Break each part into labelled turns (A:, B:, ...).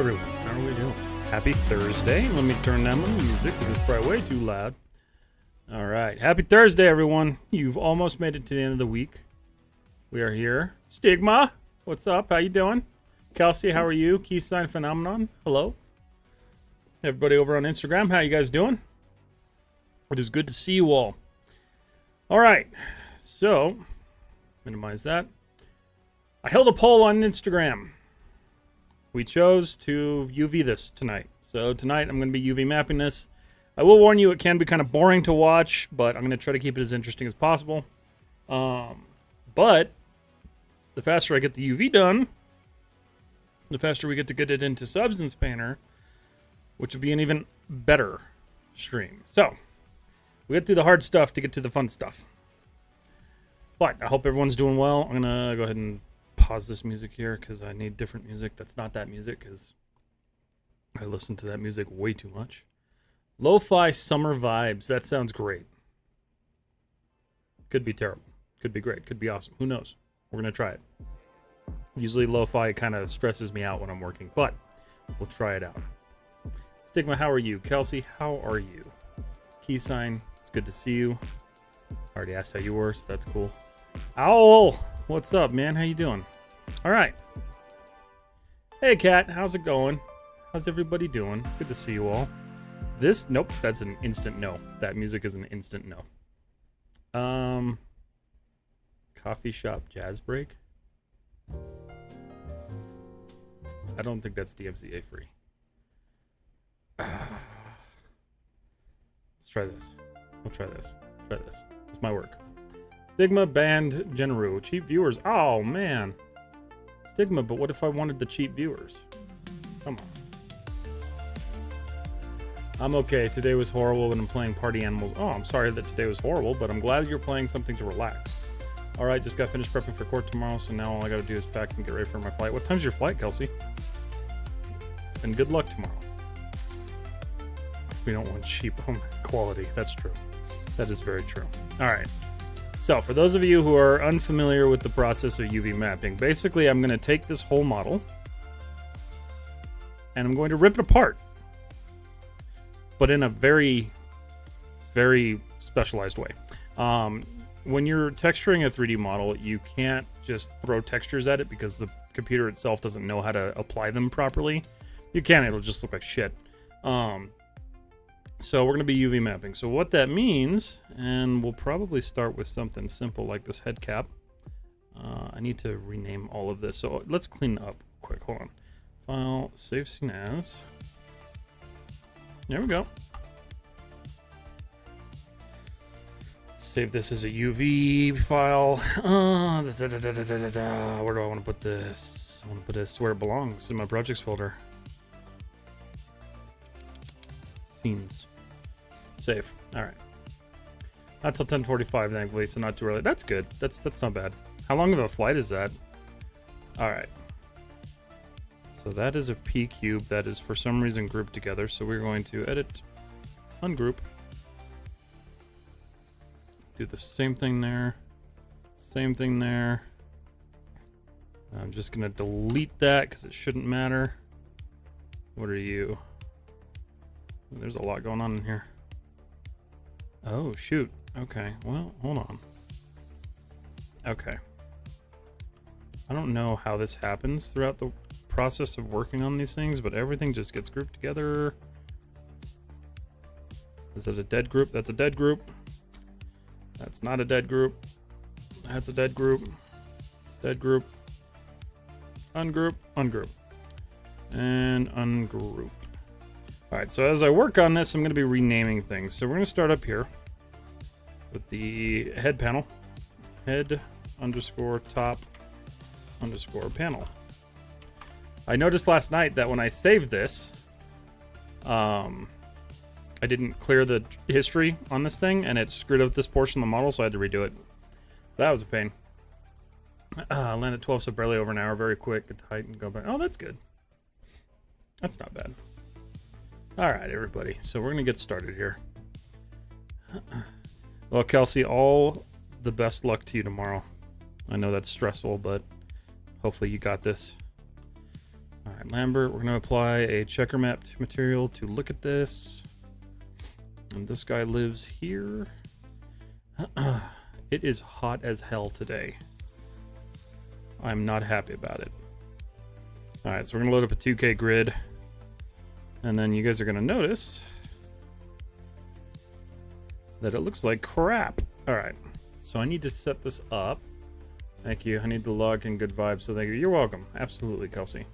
A: everyone. How are we doing? Happy Thursday. Let me turn down the music because it's probably way too loud. All right. Happy Thursday, everyone. You've almost made it to the end of the week. We are here. Stigma, what's up? How you doing? Kelsey, how are you? Key Sign Phenomenon, hello. Everybody over on Instagram, how you guys doing? It is good to see you all. All right. So, minimize that. I held a poll on Instagram. We chose to UV this tonight. So tonight I'm going to be UV mapping this. I will warn you, it can be kind of boring to watch, but I'm going to try to keep it as interesting as possible. But the faster I get the UV done, the faster we get it into Substance Painter, which will be an even better stream. So we get through the hard stuff to get to the fun stuff. But I hope everyone's doing well. I'm going to go ahead and pause this music here because I need different music that's not that music because I listen to that music way too much. Lo-fi summer vibes. That sounds great. Could be terrible. Could be great. Could be awesome. Who knows? We're going to try it. Usually lo-fi kind of stresses me out when I'm working, but we'll try it out. Stigma, how are you? Kelsey, how are you? Key Sign, it's good to see you. I already asked how you were, so that's cool. Owl, what's up, man? How you doing? All right. Hey, Kat, how's it going? How's everybody doing? It's good to see you all. This, nope, that's an instant no. That music is an instant no. Coffee shop jazz break. I don't think that's DMCA free. Let's try this. We'll try this. Try this. It's my work. Stigma banned Genru. Cheap viewers. Oh, man. Stigma, but what if I wanted the cheap viewers? Come on. I'm okay. Today was horrible when I'm playing Party Animals. Oh, I'm sorry that today was horrible, but I'm glad you're playing something to relax. All right, just got finished prepping for court tomorrow, so now all I got to do is pack and get ready for my flight. What time's your flight, Kelsey? And good luck tomorrow. We don't want cheap quality. That's true. That is very true. All right. So for those of you who are unfamiliar with the process of UV mapping, basically I'm going to take this whole model and I'm going to rip it apart, but in a very, very specialized way. When you're texturing a 3D model, you can't just throw textures at it because the computer itself doesn't know how to apply them properly. You can, it'll just look like shit. So we're going to be UV mapping. So what that means, and we'll probably start with something simple like this head cap. I need to rename all of this. So let's clean up quick. Hold on. File, save scene as. There we go. Save this as a UV file. Where do I want to put this? I want to put this where it belongs, in my projects folder. Scenes. Save. All right. Not till 10:45, thankfully, so not too early. That's good. That's not bad. How long of a flight is that? All right. So that is a P cube that is for some reason grouped together. So we're going to edit, ungroup. Do the same thing there. Same thing there. I'm just gonna delete that because it shouldn't matter. What are you? There's a lot going on in here. Oh, shoot. Okay, well, hold on. Okay. I don't know how this happens throughout the process of working on these things, but everything just gets grouped together. Is that a dead group? That's a dead group. That's not a dead group. That's a dead group. Dead group. Ungroup. Ungroup. And ungroup. Alright, so as I work on this, I'm going to be renaming things. So we're going to start up here with the head panel. Head underscore top underscore panel. I noticed last night that when I saved this, I didn't clear the history on this thing, and it screwed up this portion of the model, so I had to redo it. So that was a pain. Land at 12, so barely over an hour, very quick. Get to height and go back. Oh, that's good. That's not bad. All right, everybody. So we're going to get started here. Well, Kelsey, all the best luck to you tomorrow. I know that's stressful, but hopefully you got this. All right, Lambert, we're going to apply a checker map material to look at this. And this guy lives here. It is hot as hell today. I'm not happy about it. All right, so we're going to load up a 2K grid. And then you guys are going to notice that it looks like crap. All right, so I need to set this up. Thank you. I need the log and good vibes, so thank you. You're welcome. Absolutely, Kelsey.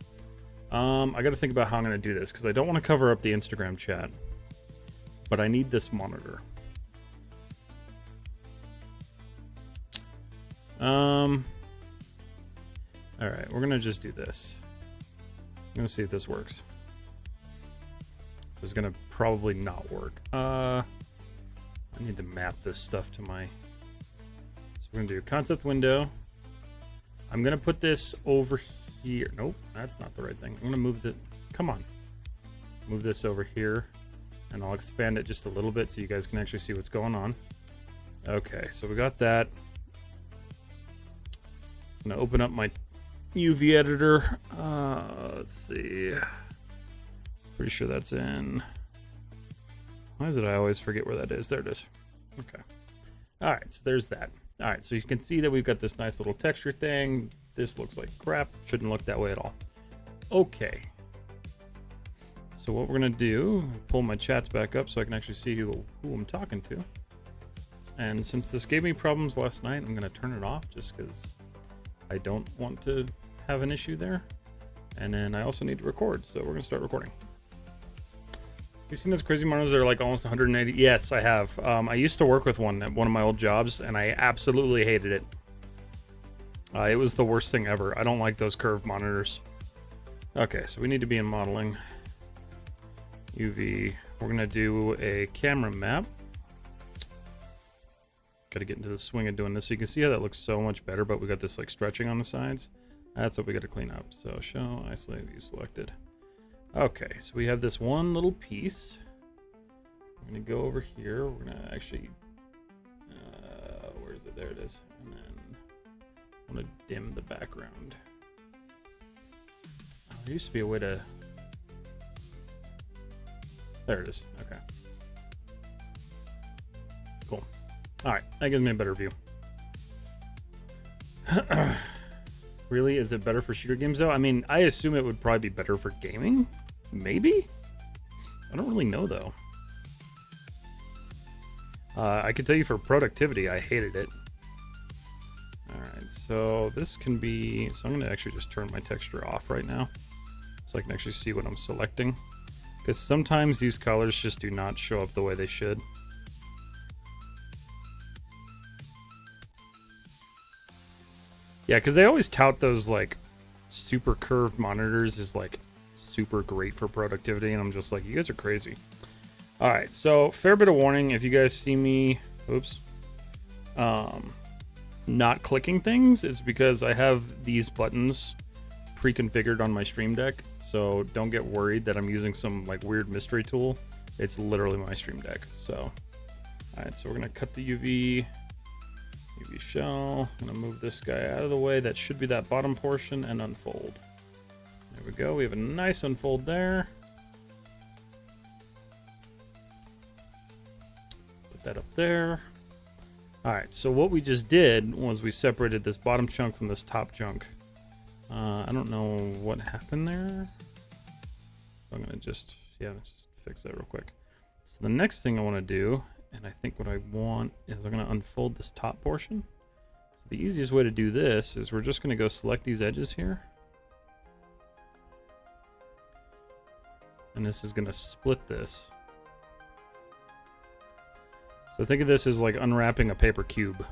A: I got to think about how I'm going to do this because I don't want to cover up the Instagram chat, but I need this monitor. All right, we're going to just do this. I'm going to see if this works. This is going to probably not work. I need to map this stuff to my... So we're going to do concept window. I'm going to put this over here. Nope, that's not the right thing. I'm going to move the... Come on. Move this over here. And I'll expand it just a little bit so you guys can actually see what's going on. Okay, so we got that. I'm going to open up my UV editor. Let's see. Pretty sure that's in... Why is it I always forget where that is? There it is. Okay. All right, so there's that. All right, so you can see that we've got this nice little texture thing. This looks like crap. Shouldn't look that way at all. Okay. So what we're gonna do, pull my chats back up so I can actually see who I'm talking to. And since this gave me problems last night, I'm gonna turn it off just because I don't want to have an issue there. And then I also need to record, so we're gonna start recording. You've seen those crazy monitors that are like almost 180? Yes, I have. I used to work with one at one of my old jobs, and I absolutely hated it. It was the worst thing ever. I don't like those curved monitors. Okay, so we need to be in modeling. UV. We're going to do a camera map. Got to get into the swing of doing this. So you can see how that looks so much better, but we got this like stretching on the sides. That's what we got to clean up. So show, isolate, view selected. Okay, so we have this one little piece. We're going to go over here. We're going to actually... where is it? There it is. And then I'm going to dim the background. Oh, there used to be a way to... There it is. Okay. Cool. All right, that gives me a better view. Really? Is it better for shooter games, though? I mean, I assume it would probably be better for gaming. Maybe? I don't really know, though. I can tell you for productivity, I hated it. Alright, so this can be... So I'm going to actually just turn my texture off right now, so I can actually see what I'm selecting. Because sometimes these colors just do not show up the way they should. Yeah, because they always tout those, like, super curved monitors as, like, super great for productivity, and I'm just like, you guys are crazy. All right, so fair bit of warning if you guys see me, oops, not clicking things, it's because I have these buttons pre-configured on my Stream Deck, so don't get worried that I'm using some, like, weird mystery tool. It's literally my Stream Deck, so. All right, so we're gonna cut the UV shell. I'm gonna move this guy out of the way. That should be that bottom portion, and unfold. There we go. We have a nice unfold there. Put that up there. All right, so what we just did was we separated this bottom chunk from this top chunk. I don't know what happened there. I'm gonna just fix that real quick. So the next thing I want to do, and I think what I want is I'm going to unfold this top portion. So the easiest way to do this is we're just going to go select these edges here. And this is going to split this. So think of this as like unwrapping a paper cube.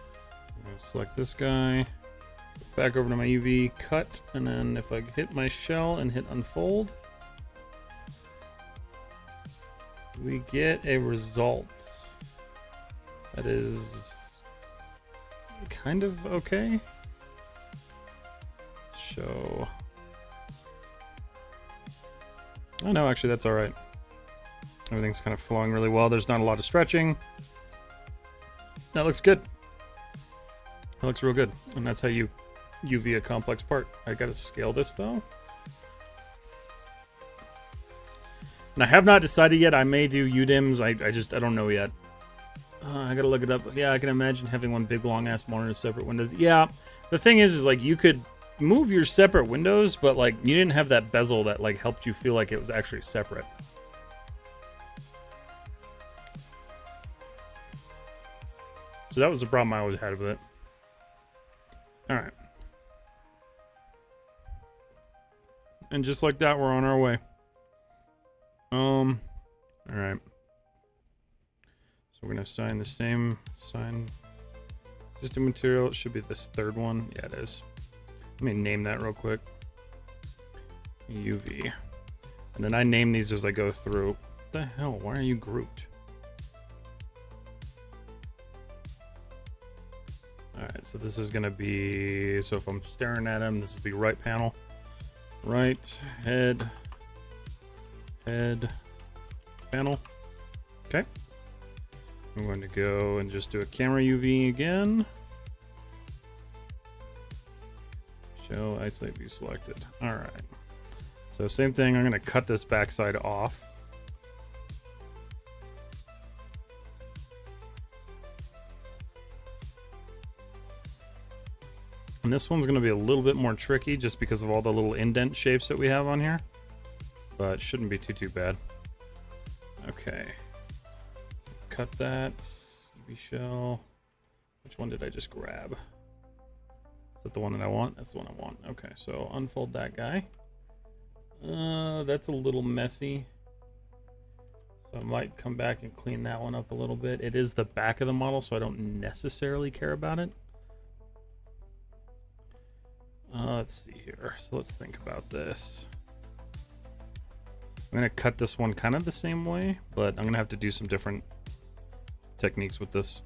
A: I'm going to select this guy. Back over to my UV, cut, and then if I hit my shell and hit unfold, we get a result that is kind of okay. Show. Oh no, actually that's all right. Everything's kind of flowing really well. There's not a lot of stretching. That looks good. That looks real good. And that's how you UV a complex part. I gotta scale this though. And I have not decided yet. I may do UDIMs. I don't know yet. I gotta look it up. Yeah, I can imagine having one big long ass monitor, separate windows. Yeah, the thing is like you could move your separate windows, but like you didn't have that bezel that like helped you feel like it was actually separate. So that was the problem I always had with it. All right. And just like that, we're on our way. All right. So we're gonna assign the same sign system material. It should be this third one. Yeah, it is. Let me name that real quick. UV. And then I name these as I go through. What the hell? Why are you grouped? Alright, so this is gonna be, so if I'm staring at him, this will be right panel. Right, head, panel. Okay. I'm going to go and just do a camera UV again. Show isolate view selected. All right. So same thing. I'm going to cut this backside off. And this one's going to be a little bit more tricky just because of all the little indent shapes that we have on here. But it shouldn't be too bad. Okay. Cut that. UV shell. Which one did I just grab? Is that the one that I want? That's the one I want. Okay, so unfold that guy. That's a little messy. So I might come back and clean that one up a little bit. It is the back of the model, so I don't necessarily care about it. Let's see here. So let's think about this. I'm going to cut this one kind of the same way, but I'm going to have to do some different techniques with this.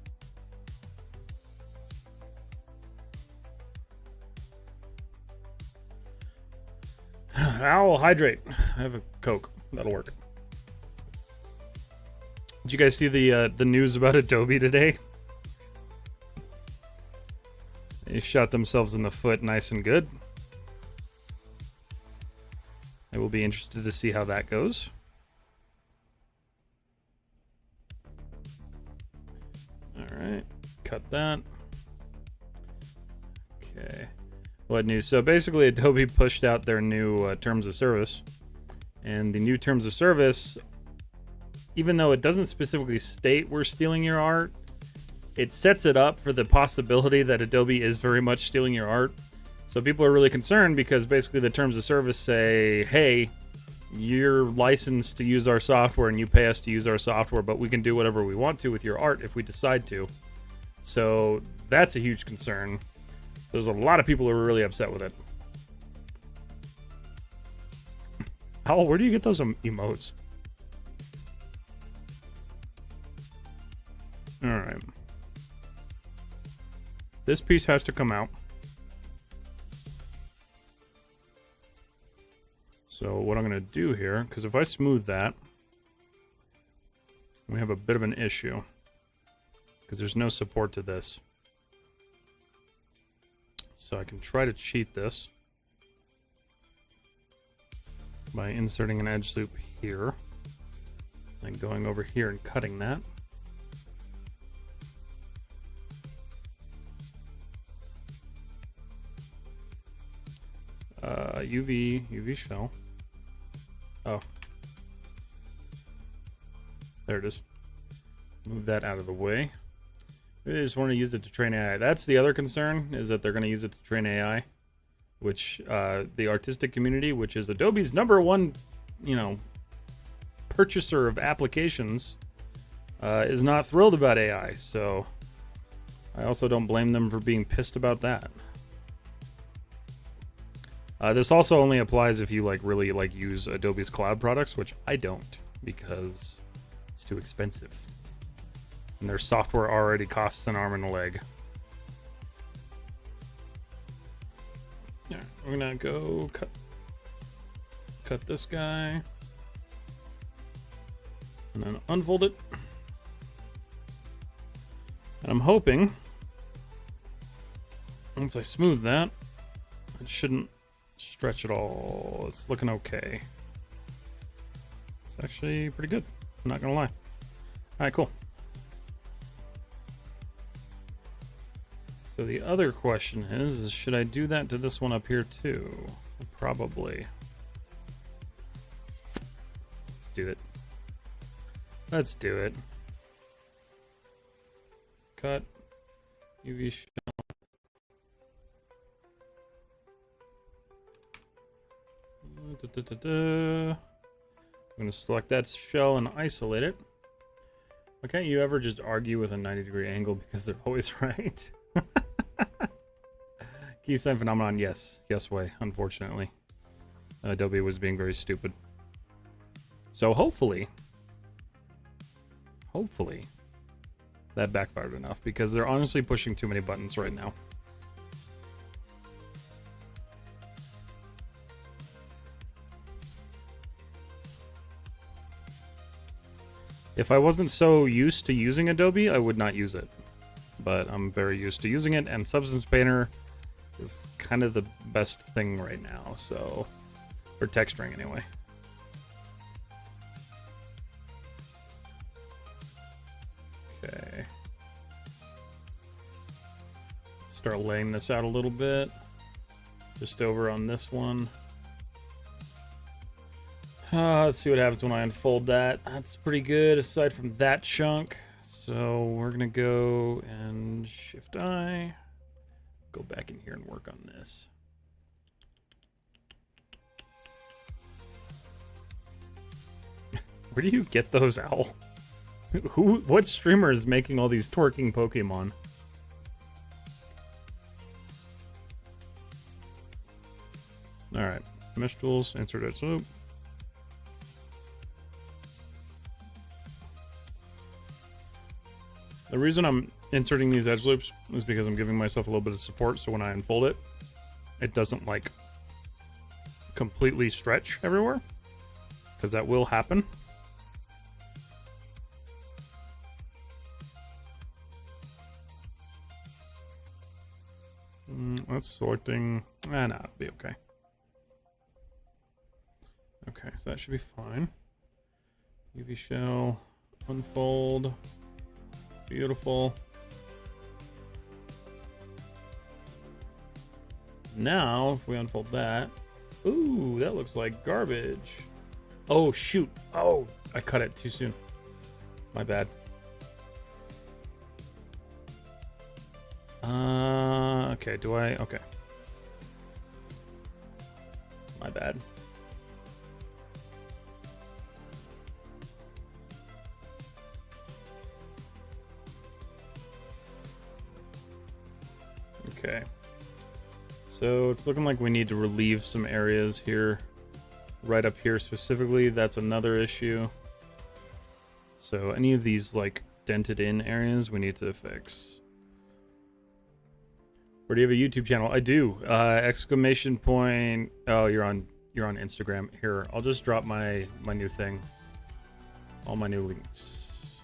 A: Owl, hydrate. I have a Coke. That'll work. Did you guys see the news about Adobe today? They shot themselves in the foot nice and good. I will be interested to see how that goes. All right, cut that. Okay. What news? So basically, Adobe pushed out their new terms of service. And the new terms of service, even though it doesn't specifically state we're stealing your art, it sets it up for the possibility that Adobe is very much stealing your art. So people are really concerned because basically the terms of service say, hey, you're licensed to use our software and you pay us to use our software, but we can do whatever we want to with your art if we decide to. So that's a huge concern. There's a lot of people who are really upset with it. Owl, where do you get those emotes? Alright. This piece has to come out. So what I'm going to do here, because if I smooth that, we have a bit of an issue. Because there's no support to this. So I can try to cheat this by inserting an edge loop here. And going over here and cutting that. UV shell. Oh. There it is. Move that out of the way. They just want to use it to train AI. That's the other concern, is that they're going to use it to train AI. Which, the artistic community, which is Adobe's #1, purchaser of applications, is not thrilled about AI. So, I also don't blame them for being pissed about that. This also only applies if you really use Adobe's cloud products, which I don't because it's too expensive. And their software already costs an arm and a leg. Yeah, we're gonna go cut this guy. And then unfold it. And I'm hoping once I smooth that, it shouldn't stretch at all. It's looking okay. It's actually pretty good. I'm not gonna lie. All right, cool. So the other question is should I do that to this one up here too? Probably. Let's do it. Let's do it. Cut. UV shell. I'm going to select that shell and isolate it. Why can't you ever just argue with a 90-degree angle because they're always right? Key sign phenomenon, yes. Yes way, unfortunately. Adobe was being very stupid. So hopefully, that backfired enough because they're honestly pushing too many buttons right now. If I wasn't so used to using Adobe, I would not use it. But I'm very used to using it, and Substance Painter is kind of the best thing right now, so... for texturing, anyway. Okay. Start laying this out a little bit. Just over on this one. Let's see what happens when I unfold that. That's pretty good, aside from that chunk. So we're gonna go and Shift-I. Go back in here and work on this. Where do you get those, Owl? What streamer is making all these twerking Pokemon? Alright, mesh tools, insert edge loop. The reason I'm inserting these edge loops is because I'm giving myself a little bit of support, so when I unfold it, it doesn't, like, completely stretch everywhere, because that will happen. That's selecting... no, it'll be okay. Okay, so that should be fine. UV shell, unfold... beautiful. Now, if we unfold that... ooh, that looks like garbage. Oh, shoot. Oh, I cut it too soon. My bad. Okay, do I... okay. My bad. Okay. So it's looking like we need to relieve some areas here. Right up here specifically, that's another issue. So any of these like dented in areas we need to fix. Where do you have a YouTube channel? I do. Exclamation point. Oh, you're on Instagram. Here, I'll just drop my new thing. All my new links.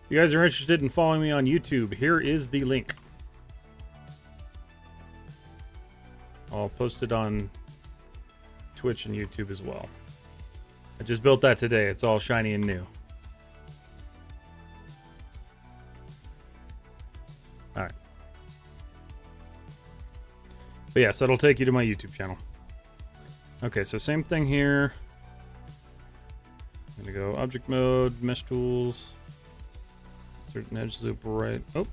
A: If you guys are interested in following me on YouTube, here is the link. I'll post it on Twitch and YouTube as well. I just built that today. It's all shiny and new. Alright. But yes, that'll take you to my YouTube channel. Okay, so same thing here. I'm gonna go object mode, mesh tools. Insert an edge loop right. Oh.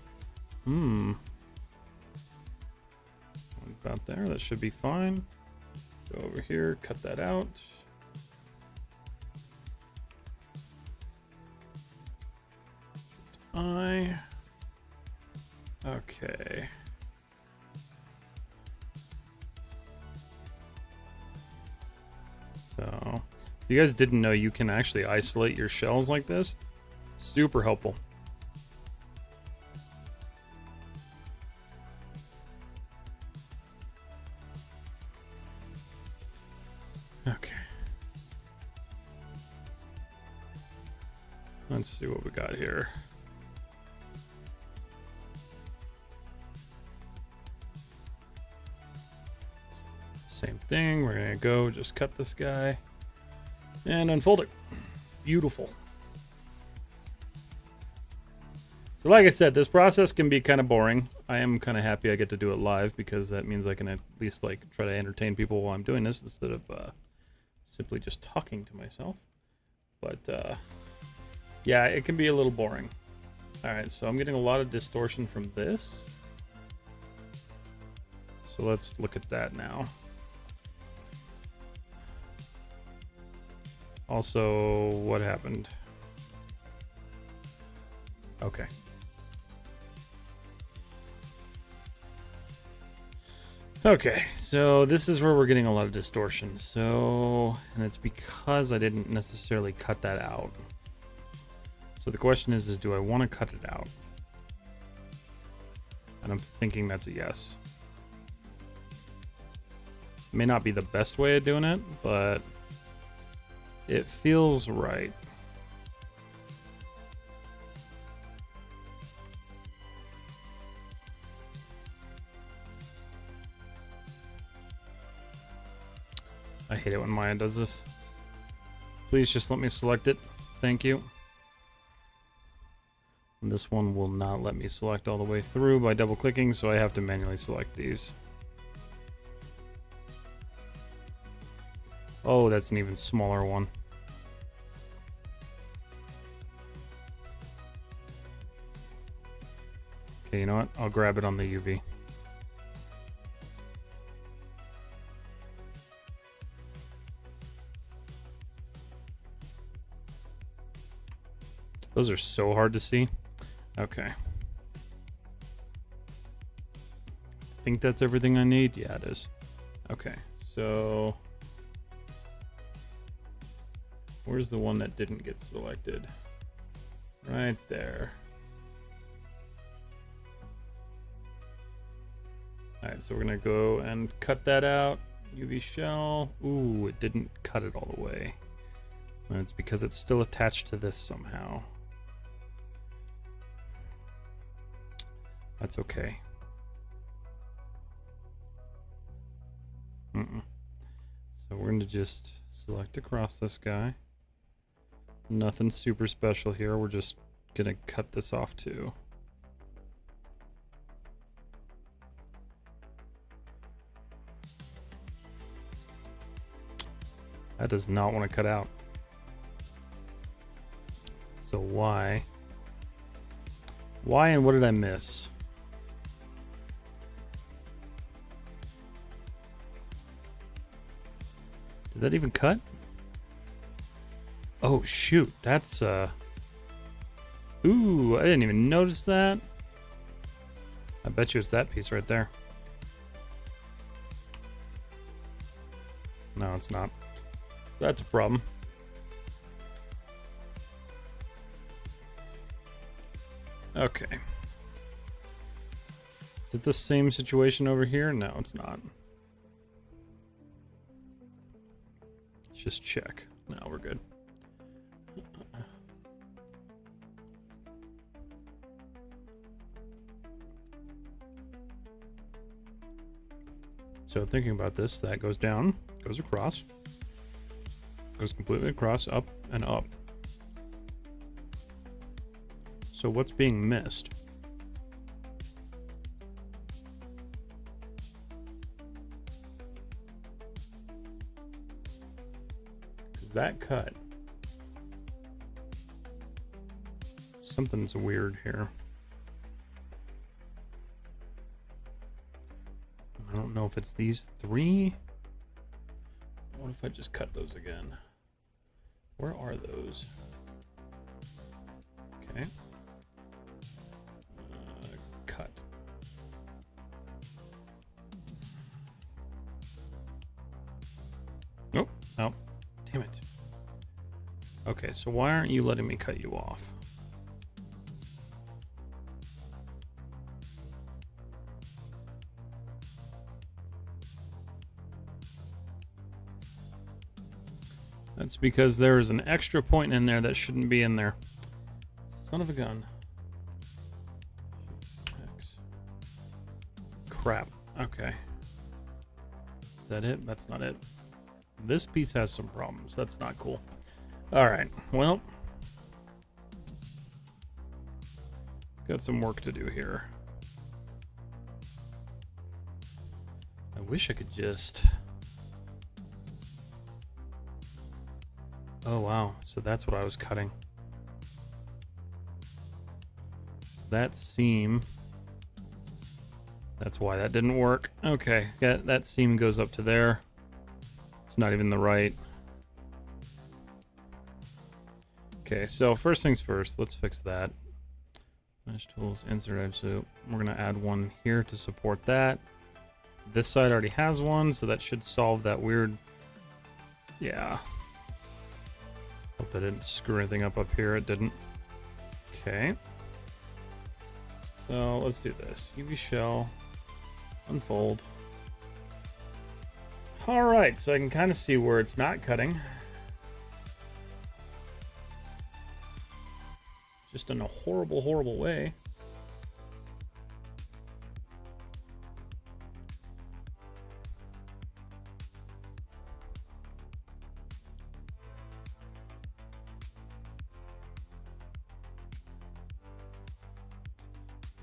A: About there, that should be fine. Go over here, cut that out. Okay. So, if you guys didn't know, you can actually isolate your shells like this. Super helpful. Okay. Let's see what we got here. thing. We're gonna go just cut this guy and unfold it. Beautiful. So like I said, this process can be kind of boring. I am kind of happy I get to do it live because that means I can at least like try to entertain people while I'm doing this instead of simply just talking to myself. But yeah, it can be a little boring. All right, so I'm getting a lot of distortion from this. So let's look at that now. Also, what happened? Okay. Okay, so this is where we're getting a lot of distortion. So, and it's because I didn't necessarily cut that out. So the question is do I want to cut it out? And I'm thinking that's a yes. May not be the best way of doing it, but it feels right. I hate it when Maya does this. Please just let me select it. Thank you. And this one will not let me select all the way through by double clicking, so I have to manually select these. Oh, that's an even smaller one. Okay, you know what? I'll grab it on the UV. Those are so hard to see. Okay. I think that's everything I need. Yeah, it is. Okay, so where's the one that didn't get selected? Right there. All right, so we're gonna go and cut that out. UV shell. Ooh, it didn't cut it all the way. And it's because it's still attached to this somehow. That's okay. So we're gonna just select across this guy. Nothing super special here. We're just gonna cut this off too. That does not want to cut out. So why? Why and what did I miss? Did that even cut? Oh shoot, that's ooh, I didn't even notice that. I bet you it's that piece right there. No, it's not. So that's a problem. Okay. Is it the same situation over here? No, it's not. Let's just check. No, we're good. So thinking about this, that goes down, goes across, goes completely across, up and up. So what's being missed? Because that cut. Something's weird here. I don't know if it's these three. What if I just cut those again? Where are those? Okay. Cut. Nope. Oh, damn it. Okay, so why aren't you letting me cut you off? That's because there is an extra point in there that shouldn't be in there. Son of a gun. X. Crap. Okay. Is that it? That's not it. This piece has some problems. That's not cool. All right, well, got some work to do here. I wish I could just... Oh, wow. So that's what I was cutting. So that seam... That's why that didn't work. Okay, that seam goes up to there. It's not even the right. Okay, so first things first, let's fix that. Mesh tools, insert edge. So we're gonna add one here to support that. This side already has one, so that should solve that weird... Yeah. Hope that didn't screw anything up here. It didn't. Okay. So let's do this. UV shell. Unfold. Alright, so I can kind of see where it's not cutting. Just in a horrible, horrible way.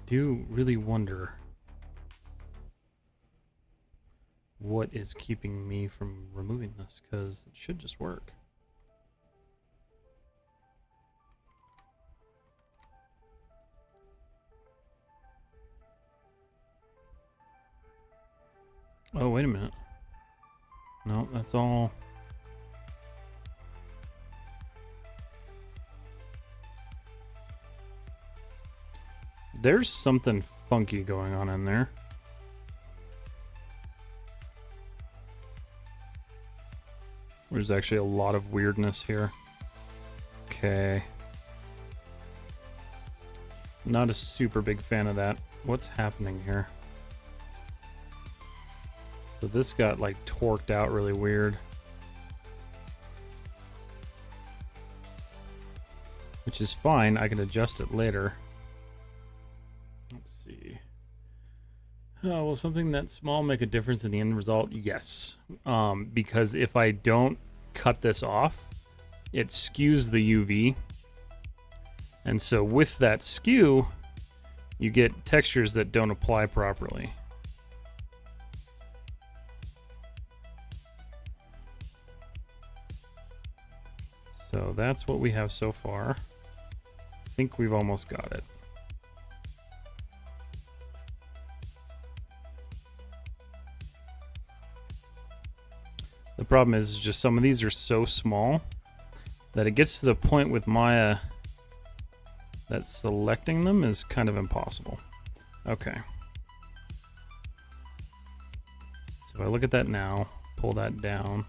A: Do really wonder what is keeping me from removing this, because it should just work. Oh, wait a minute. No, that's all. There's something funky going on in there. There's actually a lot of weirdness here. Okay. Not a super big fan of that. What's happening here? So this got like torqued out really weird. Which is fine, I can adjust it later. Let's see. Oh, will something that small make a difference in the end result? Yes. Because if I don't cut this off, it skews the UV. And so with that skew, you get textures that don't apply properly. So that's what we have so far. I think we've almost got it. The problem is just some of these are so small that it gets to the point with Maya that selecting them is kind of impossible. Okay. So if I look at that now, pull that down,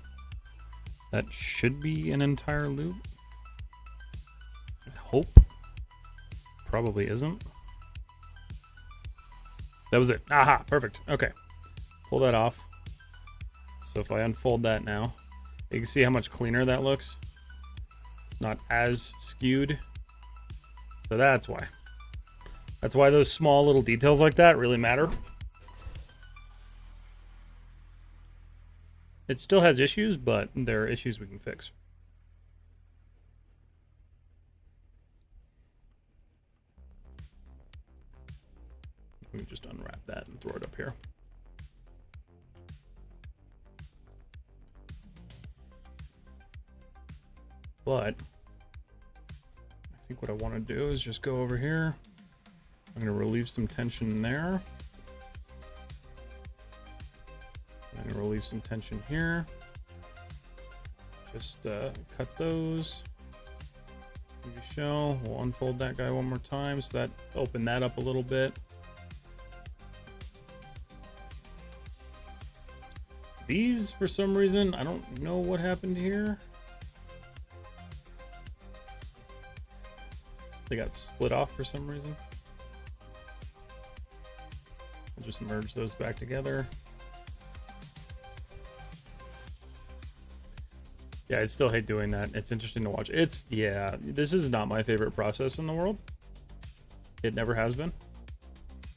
A: that should be an entire loop. I hope. Probably isn't. That was it. Aha, perfect. Okay. Pull that off. So if I unfold that now, you can see how much cleaner that looks. It's not as skewed. So that's why. That's why those small little details like that really matter. It still has issues, but there are issues we can fix. Let me just unwrap that and throw it up here. But I think what I want to do is just go over here. I'm going to relieve some tension there. I'm going to relieve some tension here. Just cut those. UV shell. We'll unfold that guy one more time, so that open that up a little bit. These, for some reason, I don't know what happened here. They got split off for some reason. I'll just merge those back together. Yeah, I still hate doing that. It's interesting to watch. Yeah, this is not my favorite process in the world. It never has been.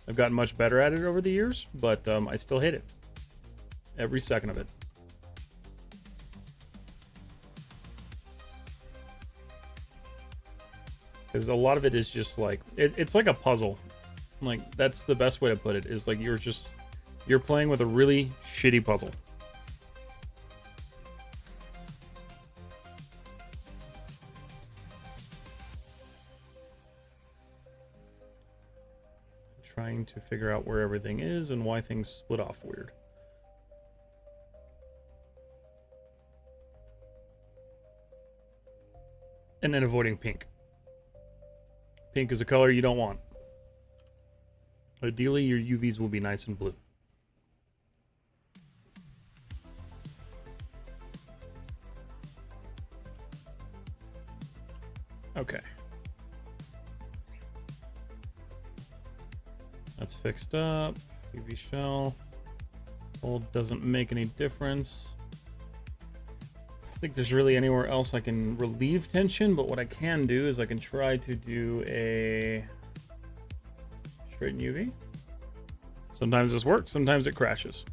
A: I've gotten much better at it over the years, but I still hate it. Every second of it. Because a lot of it is just like, it's like a puzzle. Like, that's the best way to put it, is like you're playing with a really shitty puzzle. Trying to figure out where everything is and why things split off weird. And then avoiding pink. Pink is a color you don't want. Ideally, your UVs will be nice and blue. Okay. That's fixed up. UV shell. Hold doesn't make any difference. I don't think there's really anywhere else I can relieve tension, but what I can do is I can try to do a straighten UV. Sometimes this works, sometimes it crashes.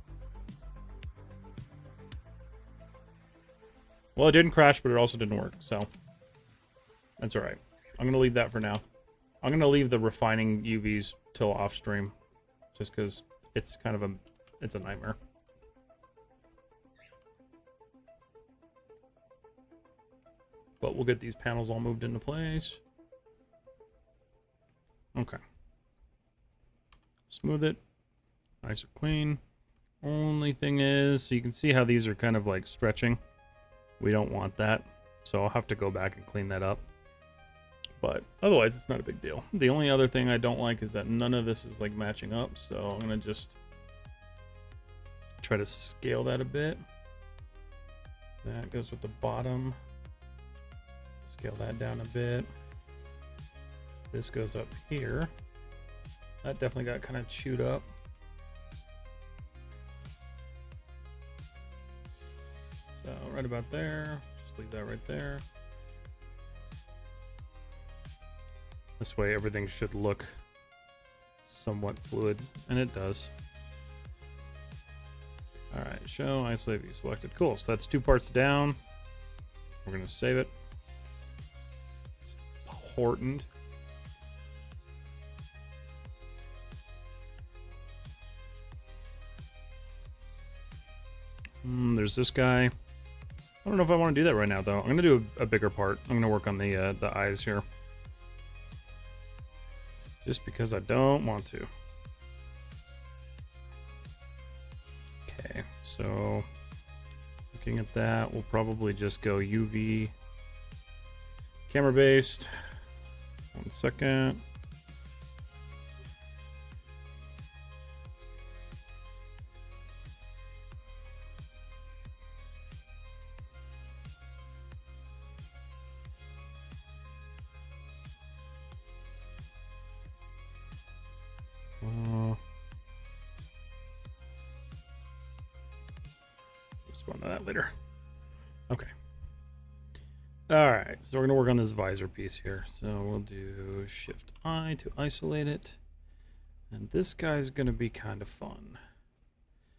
A: Well, it didn't crash, but it also didn't work, so that's all right. I'm gonna leave that for now. I'm gonna leave the refining UVs till off stream, just because it's kind of it's a nightmare. But we'll get these panels all moved into place. Okay. Smooth it. Nice and clean. Only thing is, so you can see how these are kind of like stretching. We don't want that, so I'll have to go back and clean that up. But otherwise, it's not a big deal. The only other thing I don't like is that none of this is like matching up, so I'm gonna just try to scale that a bit. That goes with the bottom. Scale that down a bit. This goes up here. That definitely got kind of chewed up. So right about there. Just leave that right there. This way everything should look somewhat fluid, and it does. Alright, show, isolate view selected. Cool, so that's 2 parts down. We're gonna save it. It's important. There's this guy. I don't know if I want to do that right now, though. I'm gonna do a bigger part. I'm gonna work on the eyes here. Just because I don't want to. Okay, so looking at that, we'll probably just go UV camera based. 1 second. Respond to that later. Okay. All right, so we're gonna work on this visor piece here. So we'll do Shift I to isolate it, and this guy's gonna be kind of fun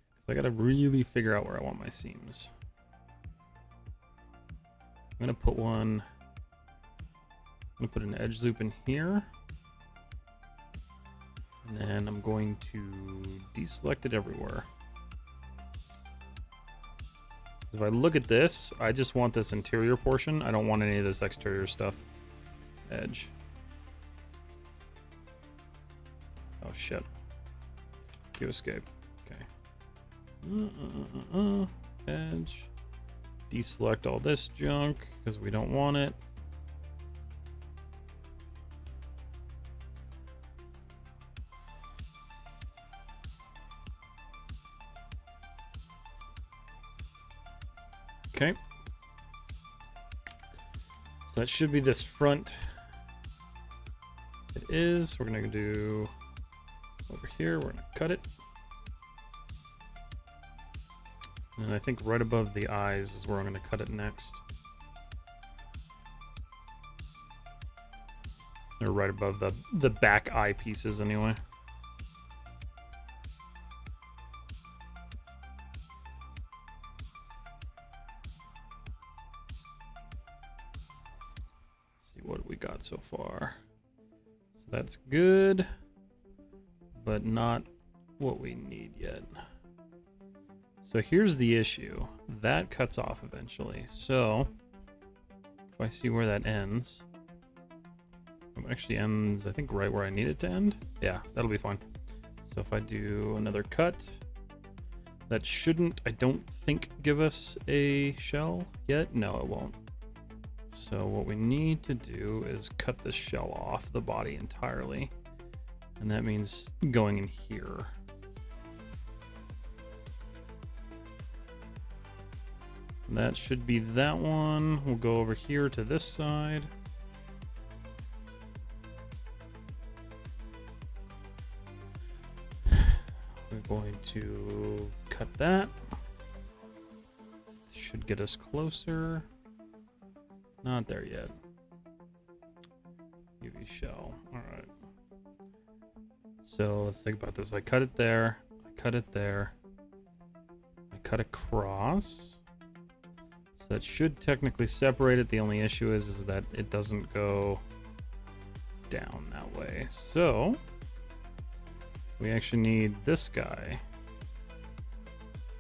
A: because I gotta really figure out where I want my seams. I'm gonna put one. I'm gonna put an edge loop in here. And then I'm going to deselect it everywhere. If I look at this, I just want this interior portion. I don't want any of this exterior stuff. Edge. Oh shit. Q escape. Okay. Edge. Deselect all this junk because we don't want it. Okay. So that should be this front. It is. We're going to do over here. We're going to cut it. And I think right above the eyes is where I'm going to cut it next. Or right above the back eye pieces anyway. see what we got so far. So that's good, but not what we need yet. So here's the issue. That cuts off eventually. So if I see where that ends, it actually ends, I think, right where I need it to end. Yeah, that'll be fine. So if I do another cut, that shouldn't, I don't think, give us a shell yet. No, it won't. So what we need to do is cut this shell off the body entirely. And that means going in here. And that should be that one. We'll go over here to this side. We're going to cut that. Should get us closer. Not there yet. UV shell. All right. So let's think about this. I cut it there. I cut it there. I cut across. So that should technically separate it. The only issue is that it doesn't go down that way. So we actually need this guy,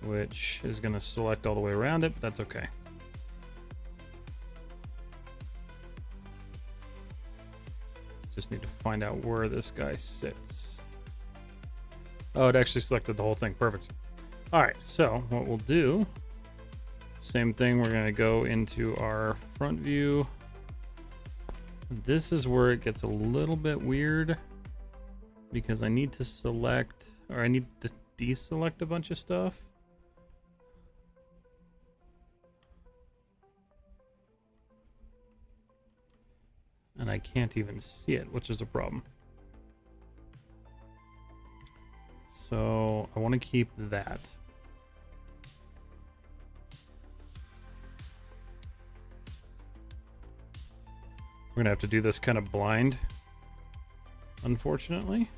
A: which is going to select all the way around it, but that's okay. Just need to find out where this guy sits. Oh, it actually selected the whole thing. Perfect. All right, so what we'll do, same thing, we're going to go into our front view. This is where it gets a little bit weird because I need to select, or I need to deselect a bunch of stuff. And I can't even see it, which is a problem. So I want to keep that. We're gonna have to do this kind of blind, unfortunately.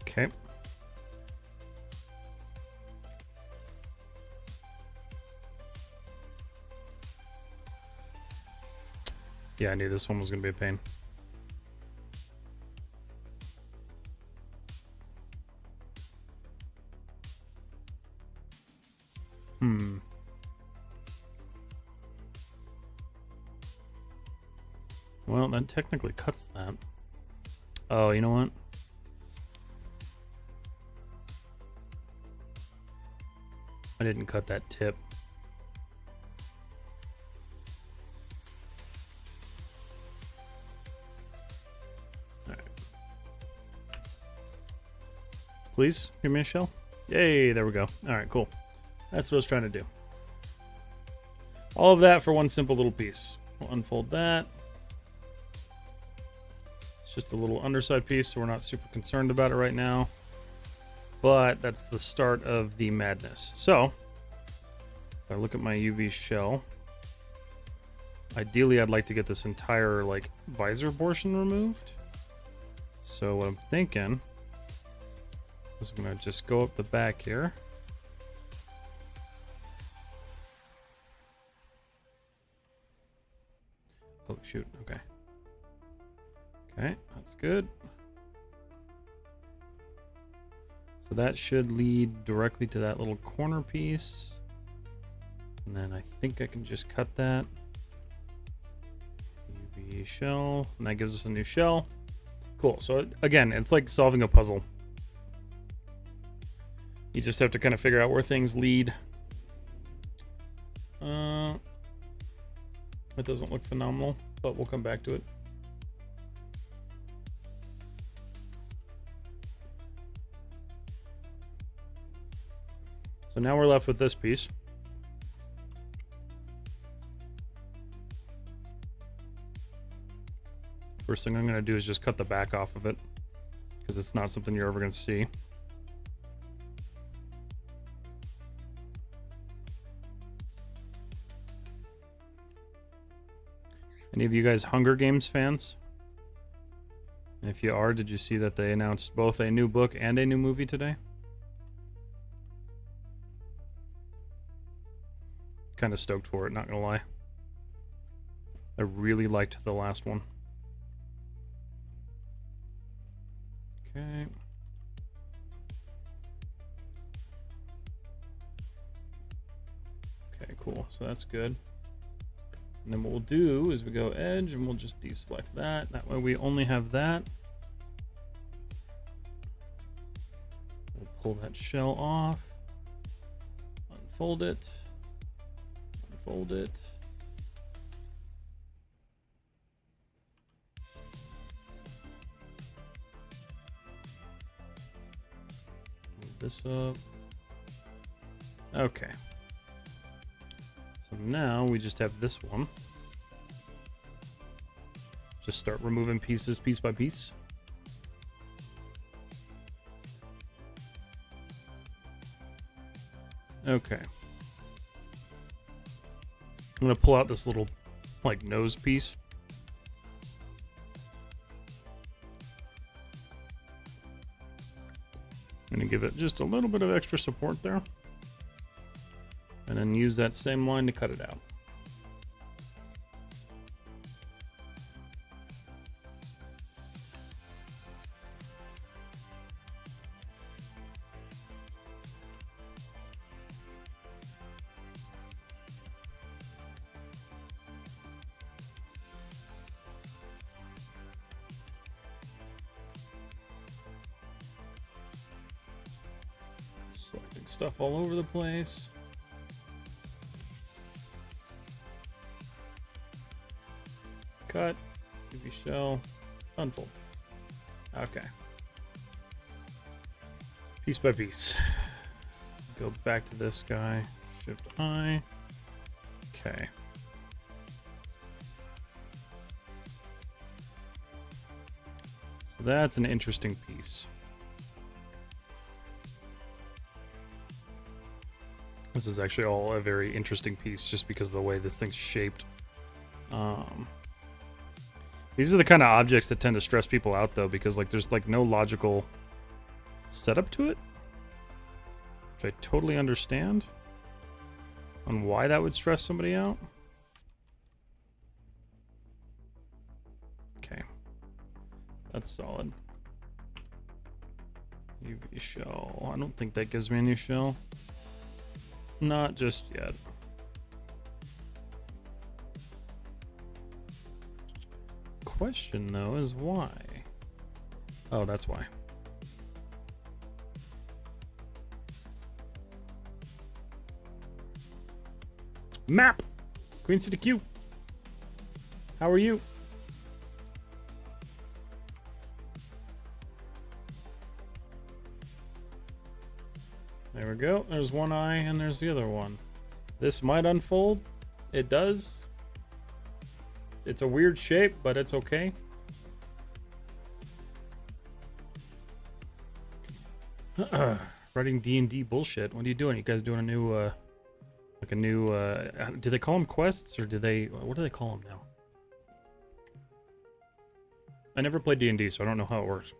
A: Okay. Yeah, I knew this one was gonna be a pain. Well, that technically cuts that. Oh, you know what? I didn't cut that tip. All right. Please give me a shell. Yay, there we go. All right, cool. That's what I was trying to do. All of that for one simple little piece. We'll unfold that. It's just a little underside piece, so we're not super concerned about it right now. But that's the start of the madness. So, if I look at my UV shell, ideally I'd like to get this entire like visor portion removed. So what I'm thinking is I'm gonna just go up the back here. Oh shoot, okay. Okay, that's good. So that should lead directly to that little corner piece. And then I think I can just cut that. UV shell, and that gives us a new shell. Cool, so again, it's like solving a puzzle. You just have to kind of figure out where things lead. It doesn't look phenomenal, but we'll come back to it. So now we're left with this piece. First thing I'm going to do is just cut the back off of it, because it's not something you're ever going to see. Any of you guys Hunger Games fans? And if you are, did you see that they announced both a new book and a new movie today? Kind of stoked for it, not gonna lie. I really liked the last one. Okay. Okay, cool. So that's good. And then what we'll do is we go edge and we'll just deselect that. That way we only have that. We'll pull that shell off. Unfold it. Unfold it. Move this up. Okay. So now we just have this one. Just start removing pieces piece by piece. Okay. I'm gonna pull out this little, like, nose piece. I'm gonna give it just a little bit of extra support there. And then use that same line to cut it out. Selecting stuff all over the place. Cut, UV shell, unfold. Okay. Piece by piece. Go back to this guy. Shift I. Okay. So that's an interesting piece. This is actually all a very interesting piece just because of the way this thing's shaped. These are the kind of objects that tend to stress people out, though, because like there's like no logical setup to it, which I totally understand on why that would stress somebody out. Okay, that's solid. UV shell. I don't think that gives me a new shell. Not just yet. Question though is why? Oh, that's why. Map! Queen City Q. How are you? There we go. There's one eye and there's the other one. This might unfold. It does. It's a weird shape, but it's okay. Writing D&D bullshit. What are you doing? You guys doing a new, like a new, do they call them quests or do they, what do they call them now? I never played D&D, so I don't know how it works.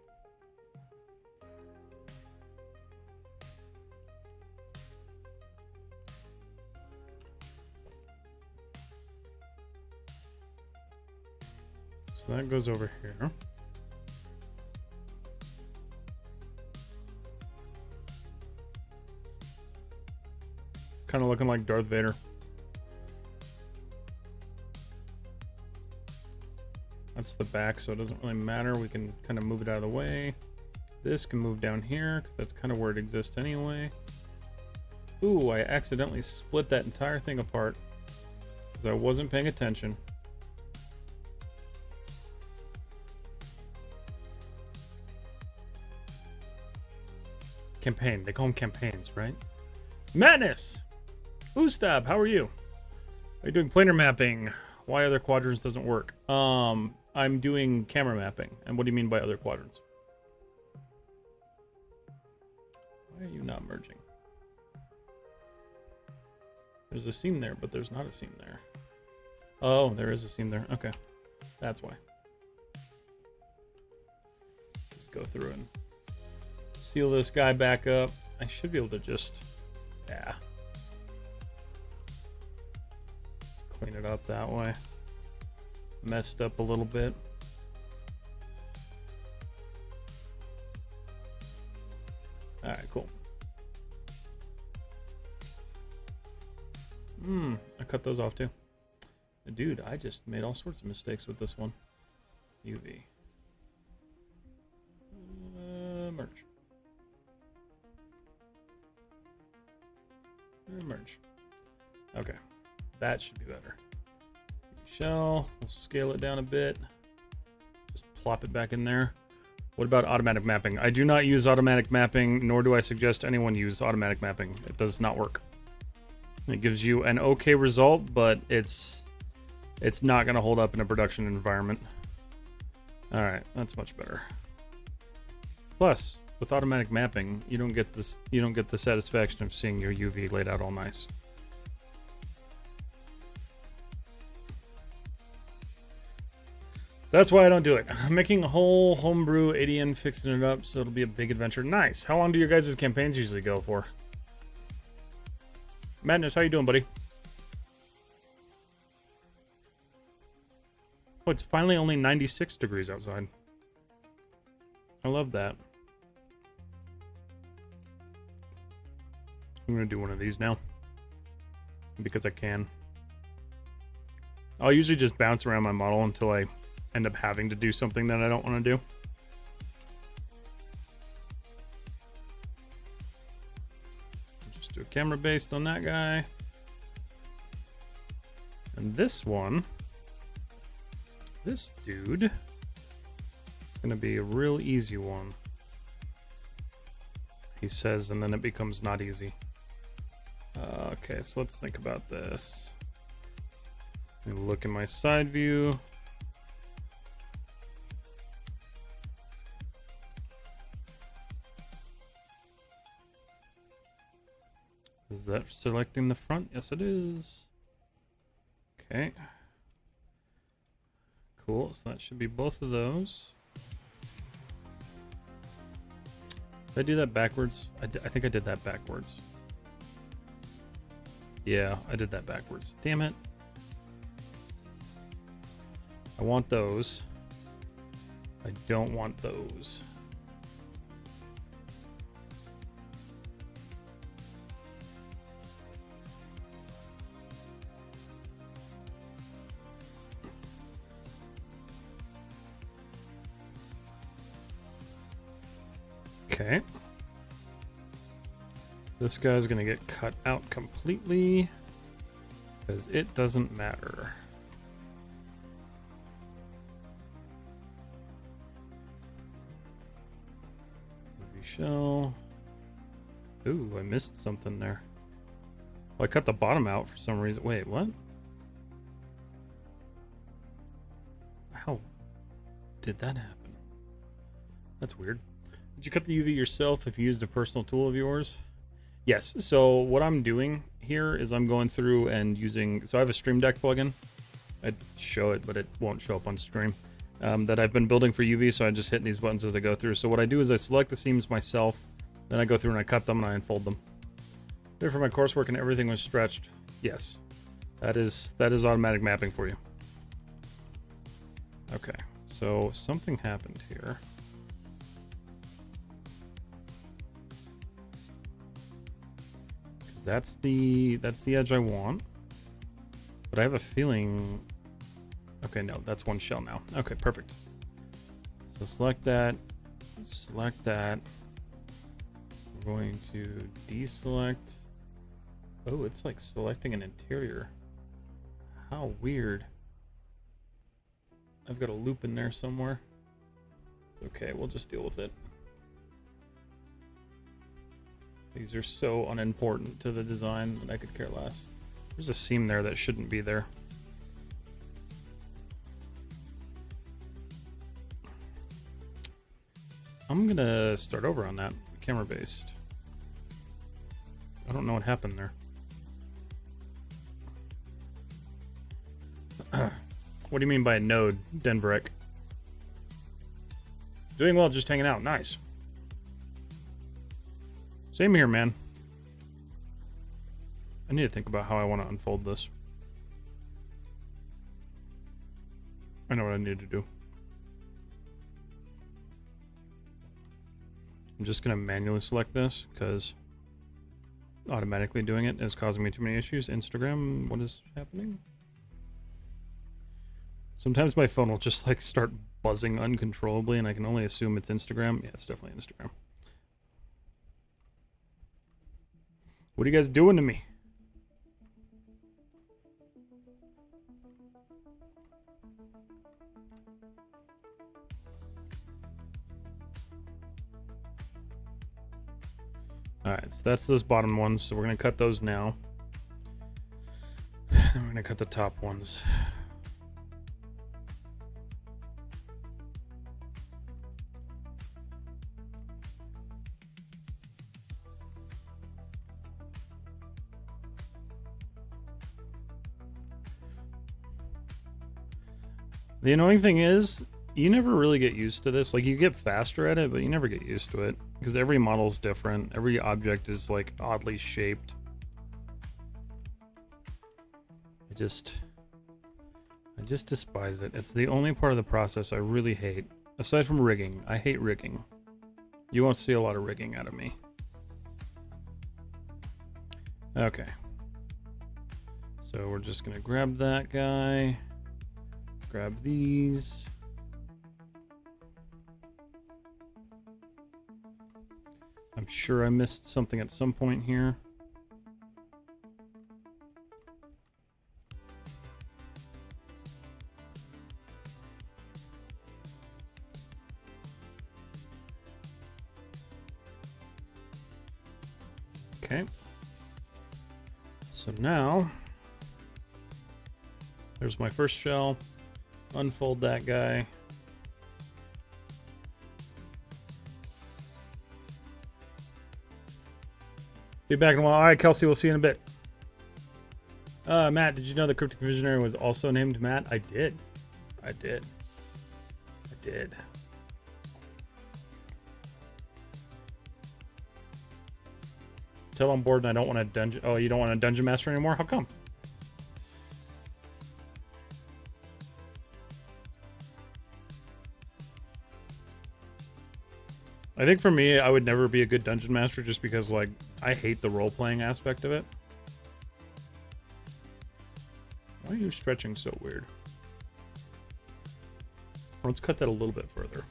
A: So that goes over here. Kind of looking like Darth Vader. That's the back, so it doesn't really matter. We can kind of move it out of the way. This can move down here, because that's kind of where it exists anyway. Ooh, I accidentally split that entire thing apart, because I wasn't paying attention. Campaign. They call them campaigns, right? Madness! Ustab, how are you? Are you doing planar mapping? Why other quadrants doesn't work? I'm doing camera mapping. And what do you mean by other quadrants? Why are you not merging? There's a seam there, but there's not a seam there. Oh, there is a seam there. Okay. That's why. go through and seal this guy back up. I should be able to just, yeah. Let's clean it up that way. Messed up a little bit. All right, cool. I cut those off too. Dude, I just made all sorts of mistakes with this one. UV. Merge. Merge. Okay, that should be better. Shell, we'll scale it down a bit. Just plop it back in there. What about automatic mapping? I do not use automatic mapping, nor do I suggest anyone use automatic mapping. It does not work. It gives you an okay result, but it's not going to hold up in a production environment. All right, that's much better. Plus, with automatic mapping, you don't get the satisfaction of seeing your UV laid out all nice. So that's why I don't do it. I'm making a whole homebrew ADN, fixing it up, so it'll be a big adventure. Nice. How long do your guys' campaigns usually go for? Madness, how you doing, buddy? Oh, it's finally only 96 degrees outside. I love that. I'm gonna do one of these now. Because I can. I'll usually just bounce around my model until I end up having to do something that I don't want to do. Just do a camera based on that guy. And this one, this dude, it's going to be a real easy one. He says, and then it becomes not easy. Okay, so let's think about this. Let me look in my side view. Is that selecting the front? Yes, it is. Okay. Cool, so that should be both of those. Did I do that backwards? I think I did that backwards. Yeah, I did that backwards. Damn it. I want those. I don't want those. Okay. This guy's gonna get cut out completely because it doesn't matter. UV shell. Ooh, I missed something there. Well, I cut the bottom out for some reason. Wait, what? How did that happen? That's weird. Did you cut the UV yourself if you used a personal tool of yours? Yes. So what I'm doing here is I'm going through and using, so I have a Stream Deck plugin. I'd show it, but it won't show up on stream. That I've been building for UV, so I'm just hitting these buttons as I go through. So what I do is I select the seams myself, then I go through and I cut them and I unfold them. Here for my coursework and everything was stretched. Yes. That is automatic mapping for you. Okay. So something happened here. That's the edge I want, but I have a feeling. Okay, no, that's one shell now. Okay, perfect. So select that, select that. We're going to deselect. Oh, it's like selecting an interior. How weird. I've got a loop in there somewhere. It's okay, we'll just deal with it. These are so unimportant to the design that I could care less. There's a seam there that shouldn't be there. I'm gonna start over on that, camera based. I don't know what happened there. What do you mean by a node, Denverek? Doing well, just hanging out. Nice. Same here, man. I need to think about how I want to unfold this. I know what I need to do. I'm just going to manually select this because automatically doing it is causing me too many issues. Instagram, what is happening? Sometimes my phone will just like start buzzing uncontrollably and I can only assume it's Instagram. Yeah, it's definitely Instagram. What are you guys doing to me? Alright, so that's those bottom ones, so we're going to cut those now. Then we're going to cut the top ones. The annoying thing is, you never really get used to this. Like, you get faster at it, but you never get used to it. Because every model is different. Every object is, like, oddly shaped. I just despise it. It's the only part of the process I really hate. Aside from rigging. I hate rigging. You won't see a lot of rigging out of me. Okay. So we're just going to grab that guy. Grab these. I'm sure I missed something at some point here. Okay. So now, there's my first shell. Unfold that guy. Be back in a while. All right, Kelsey, we'll see you in a bit. Matt, did you know the Cryptic Visionary was also named Matt? I did. I did. I did. Tell I'm bored and I don't want a dungeon. Oh, you don't want a dungeon master anymore? How come? I think for me, I would never be a good dungeon master just because, like, I hate the role-playing aspect of it. Why are you stretching so weird? Let's cut that a little bit further.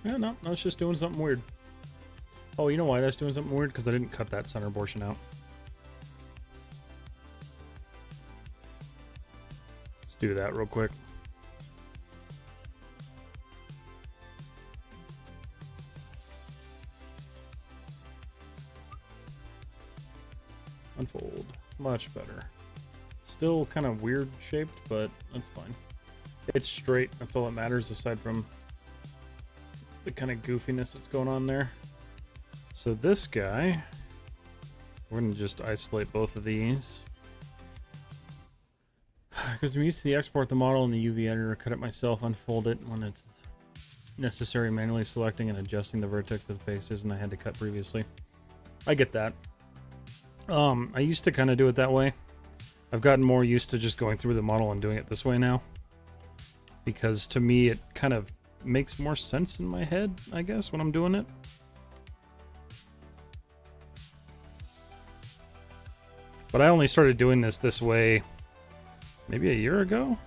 A: Yeah, no, it's just doing something weird. Oh, you know why that's doing something weird? Because I didn't cut that center portion out. Do that real quick. Unfold. Much better. Still kind of weird shaped, but that's fine. It's straight. That's all that matters aside from the kind of goofiness that's going on there. So this guy, we're going to just isolate both of these. Because I'm used to export the model in the UV editor, cut it myself, unfold it when it's necessary, manually selecting and adjusting the vertex of the faces, and I had to cut previously. I get that. I used to kind of do it that way. I've gotten more used to just going through the model and doing it this way now. Because to me, it kind of makes more sense in my head, I guess, when I'm doing it. But I only started doing this way maybe a year ago.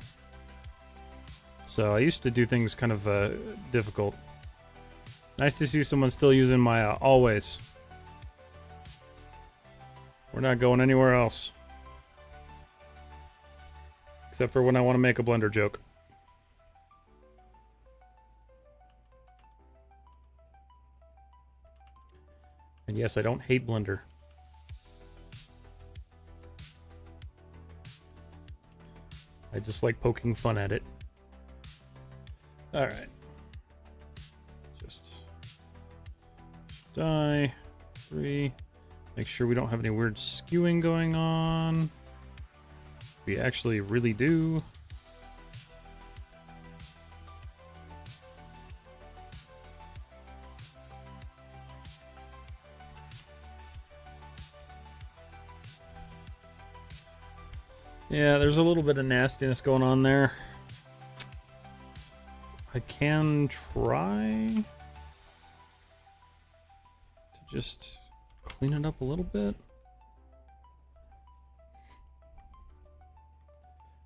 A: So I used to do things kind of difficult. Nice to see someone still using my always. We're not going anywhere else. Except for when I want to make a Blender joke. And yes, I don't hate Blender. I just like poking fun at it. Alright. Just die. 3. Make sure we don't have any weird skewing going on. We actually really do. Yeah, there's a little bit of nastiness going on there. I can try to just clean it up a little bit.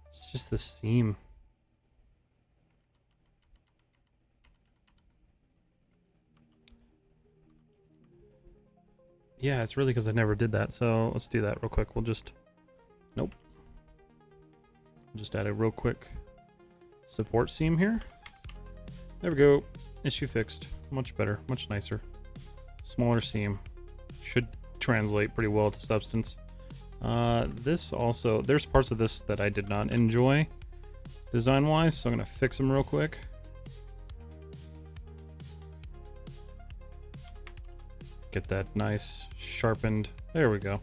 A: It's just the seam. Yeah, it's really because I never did that, so let's do that real quick. We'll just... Nope. Just add a real quick support seam here. There we go. Issue fixed. Much better. Much nicer. Smaller seam. Should translate pretty well to substance. This also... There's parts of this that I did not enjoy design-wise, so I'm going to fix them real quick. Get that nice sharpened. There we go.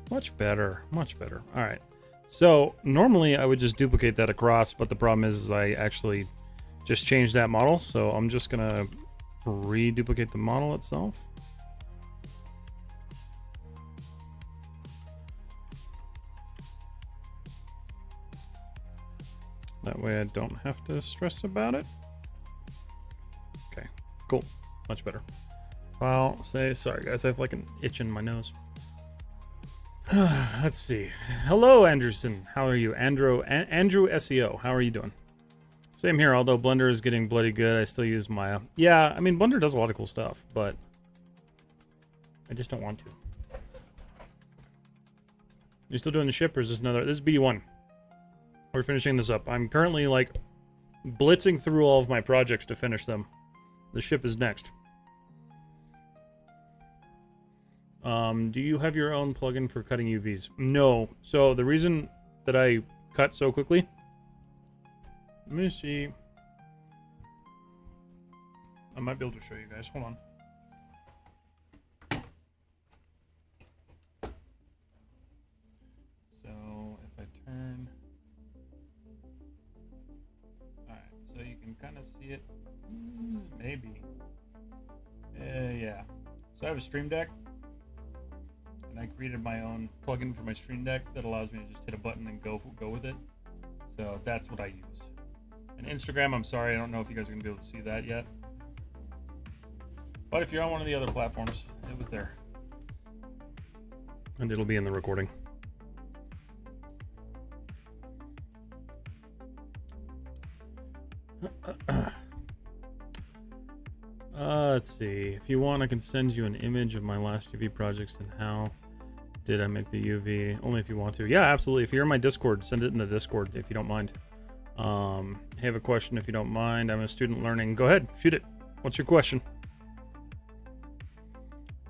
A: Much better. Much better. All right. So normally I would just duplicate that across, but the problem is I actually just changed that model. So I'm just going to reduplicate the model itself. That way I don't have to stress about it. Okay, cool. Much better. File, say, sorry guys, I have like an itch in my nose. Let's see. Hello, Anderson. How are you? Andrew SEO. How are you doing? Same here, although Blender is getting bloody good, I still use Maya. Yeah, I mean, Blender does a lot of cool stuff, but I just don't want to. You still doing the ship, or is this another? This is BD-1. We're finishing this up. I'm currently, like, blitzing through all of my projects to finish them. The ship is next. Do you have your own plugin for cutting UVs? No. So the reason that I cut so quickly... Let me see. I might be able to show you guys. Hold on. So if I turn... Alright, so you can kind of see it. Maybe. Yeah. So I have a Stream Deck. And I created my own plugin for my Stream Deck that allows me to just hit a button and go with it. So that's what I use. And Instagram, I'm sorry, I don't know if you guys are going to be able to see that yet. But if you're on one of the other platforms, it was there. And it'll be in the recording. Let's see. If you want, I can send you an image of my last UV projects and how did I make the UV. Only if you want to. Yeah, absolutely. If you're in my Discord, send it in the Discord if you don't mind. I have a question if you don't mind. I'm a student learning. Go ahead, shoot it. What's your question?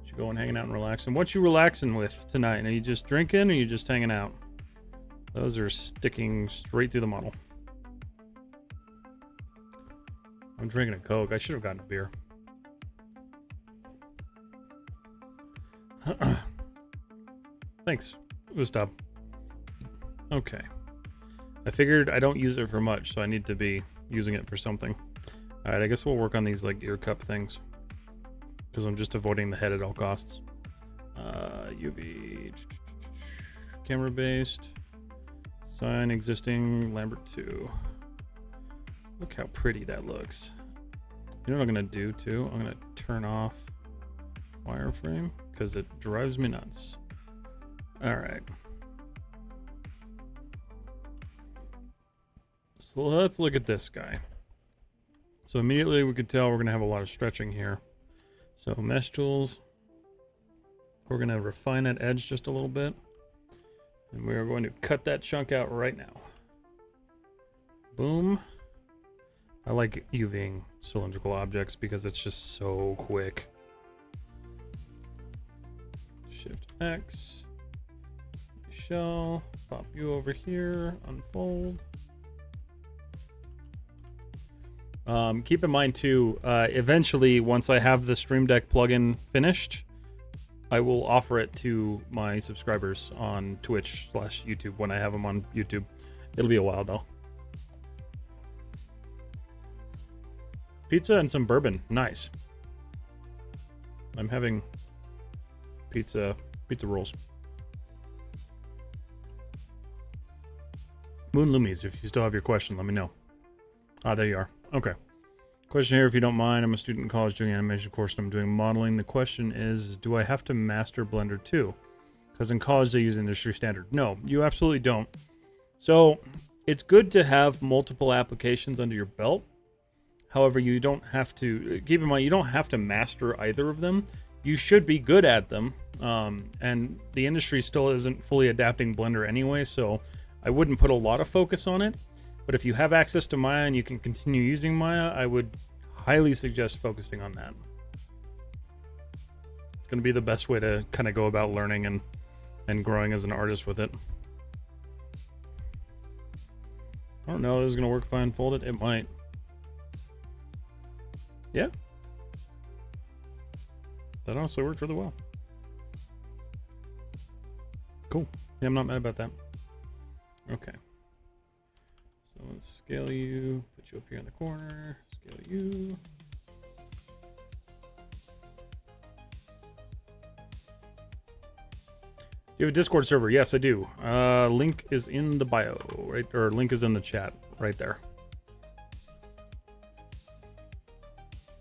A: Should go and hanging out and relaxing. What you relaxing with tonight? Are you just drinking or are you just hanging out? Those are sticking straight through the model. I'm drinking a Coke. I should have gotten a beer. Thanks, Gustav. Okay. I figured I don't use it for much, so I need to be using it for something. Alright, I guess we'll work on these like ear cup things. Because I'm just avoiding the head at all costs. UV. Camera based. Sign existing. Lambert 2. Look how pretty that looks. You know what I'm going to do too? I'm going to turn off wireframe because it drives me nuts. Alright. So let's look at this guy. So immediately we could tell we're going to have a lot of stretching here. So mesh tools. We're going to refine that edge just a little bit. And we are going to cut that chunk out right now. Boom. I like UVing cylindrical objects because it's just so quick. Shift X. Shell. Pop you over here. Unfold. Keep in mind too, eventually once I have the Stream Deck plugin finished, I will offer it to my subscribers on Twitch/YouTube when I have them on YouTube. It'll be a while though. Pizza and some bourbon. Nice. I'm having pizza rolls. Moon Loomies, if you still have your question, let me know. Ah, there you are. Okay. Question here, if you don't mind. I'm a student in college doing an animation course and I'm doing modeling. The question is, do I have to master Blender too? Because in college they use industry standard. No, you absolutely don't. So it's good to have multiple applications under your belt. However, you don't have to, keep in mind, you don't have to master either of them. You should be good at them. And the industry still isn't fully adapting Blender anyway, so I wouldn't put a lot of focus on it. But if you have access to Maya and you can continue using Maya, I would highly suggest focusing on that. It's going to be the best way to kind of go about learning and growing as an artist with it. I don't know, this is going to work if I unfold it. It might. Yeah. That honestly worked really well. Cool. Yeah, I'm not mad about that. Okay. So let's scale you, put you up here in the corner, scale you. You have a Discord server? Yes, I do. Link is in the bio, right? Or link is in the chat right there.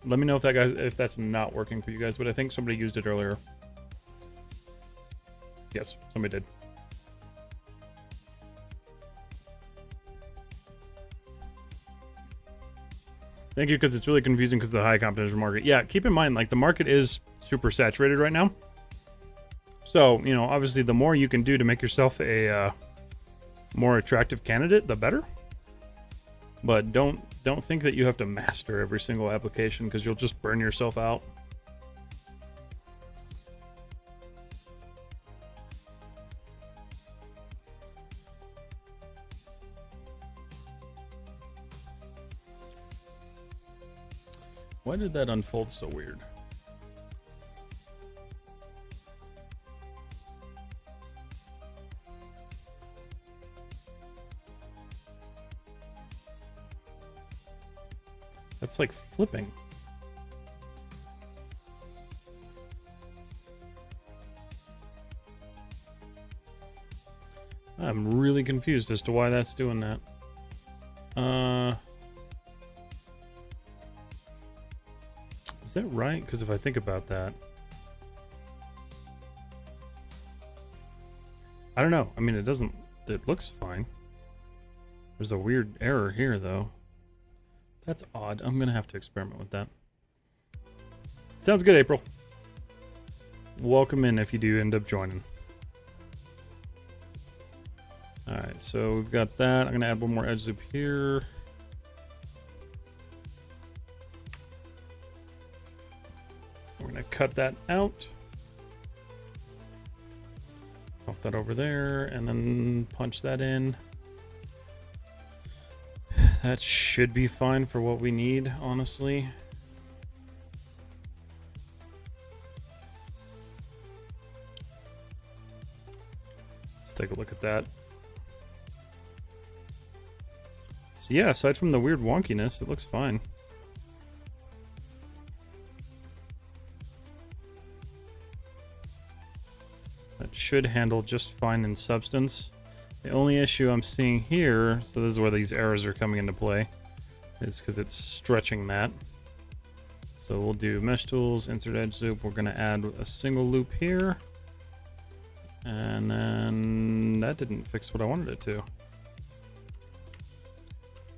A: Let me know if that's not working for you guys, but I think somebody used it earlier. Yes, somebody did. Thank you, because it's really confusing because of the high competition market. Yeah, keep in mind, like, the market is super saturated right now. So, you know, obviously the more you can do to make yourself a more attractive candidate, the better. But don't think that you have to master every single application, because you'll just burn yourself out. Why did that unfold so weird? That's like flipping. I'm really confused as to why that's doing that. Is that right? Because if I think about that, I don't know. I mean, it looks fine. There's a weird error here, though. That's odd. I'm going to have to experiment with that. Sounds good, April. Welcome in if you do end up joining. Alright, so we've got that. I'm going to add one more edge loop here. We're going to cut that out. Pop that over there, and then punch that in. That should be fine for what we need, honestly. Let's take a look at that. So yeah, aside from the weird wonkiness, it looks fine. That should handle just fine in substance. The only issue I'm seeing here, so this is where these errors are coming into play, is because it's stretching that. So we'll do mesh tools, insert edge loop. We're going to add a single loop here. And then that didn't fix what I wanted it to.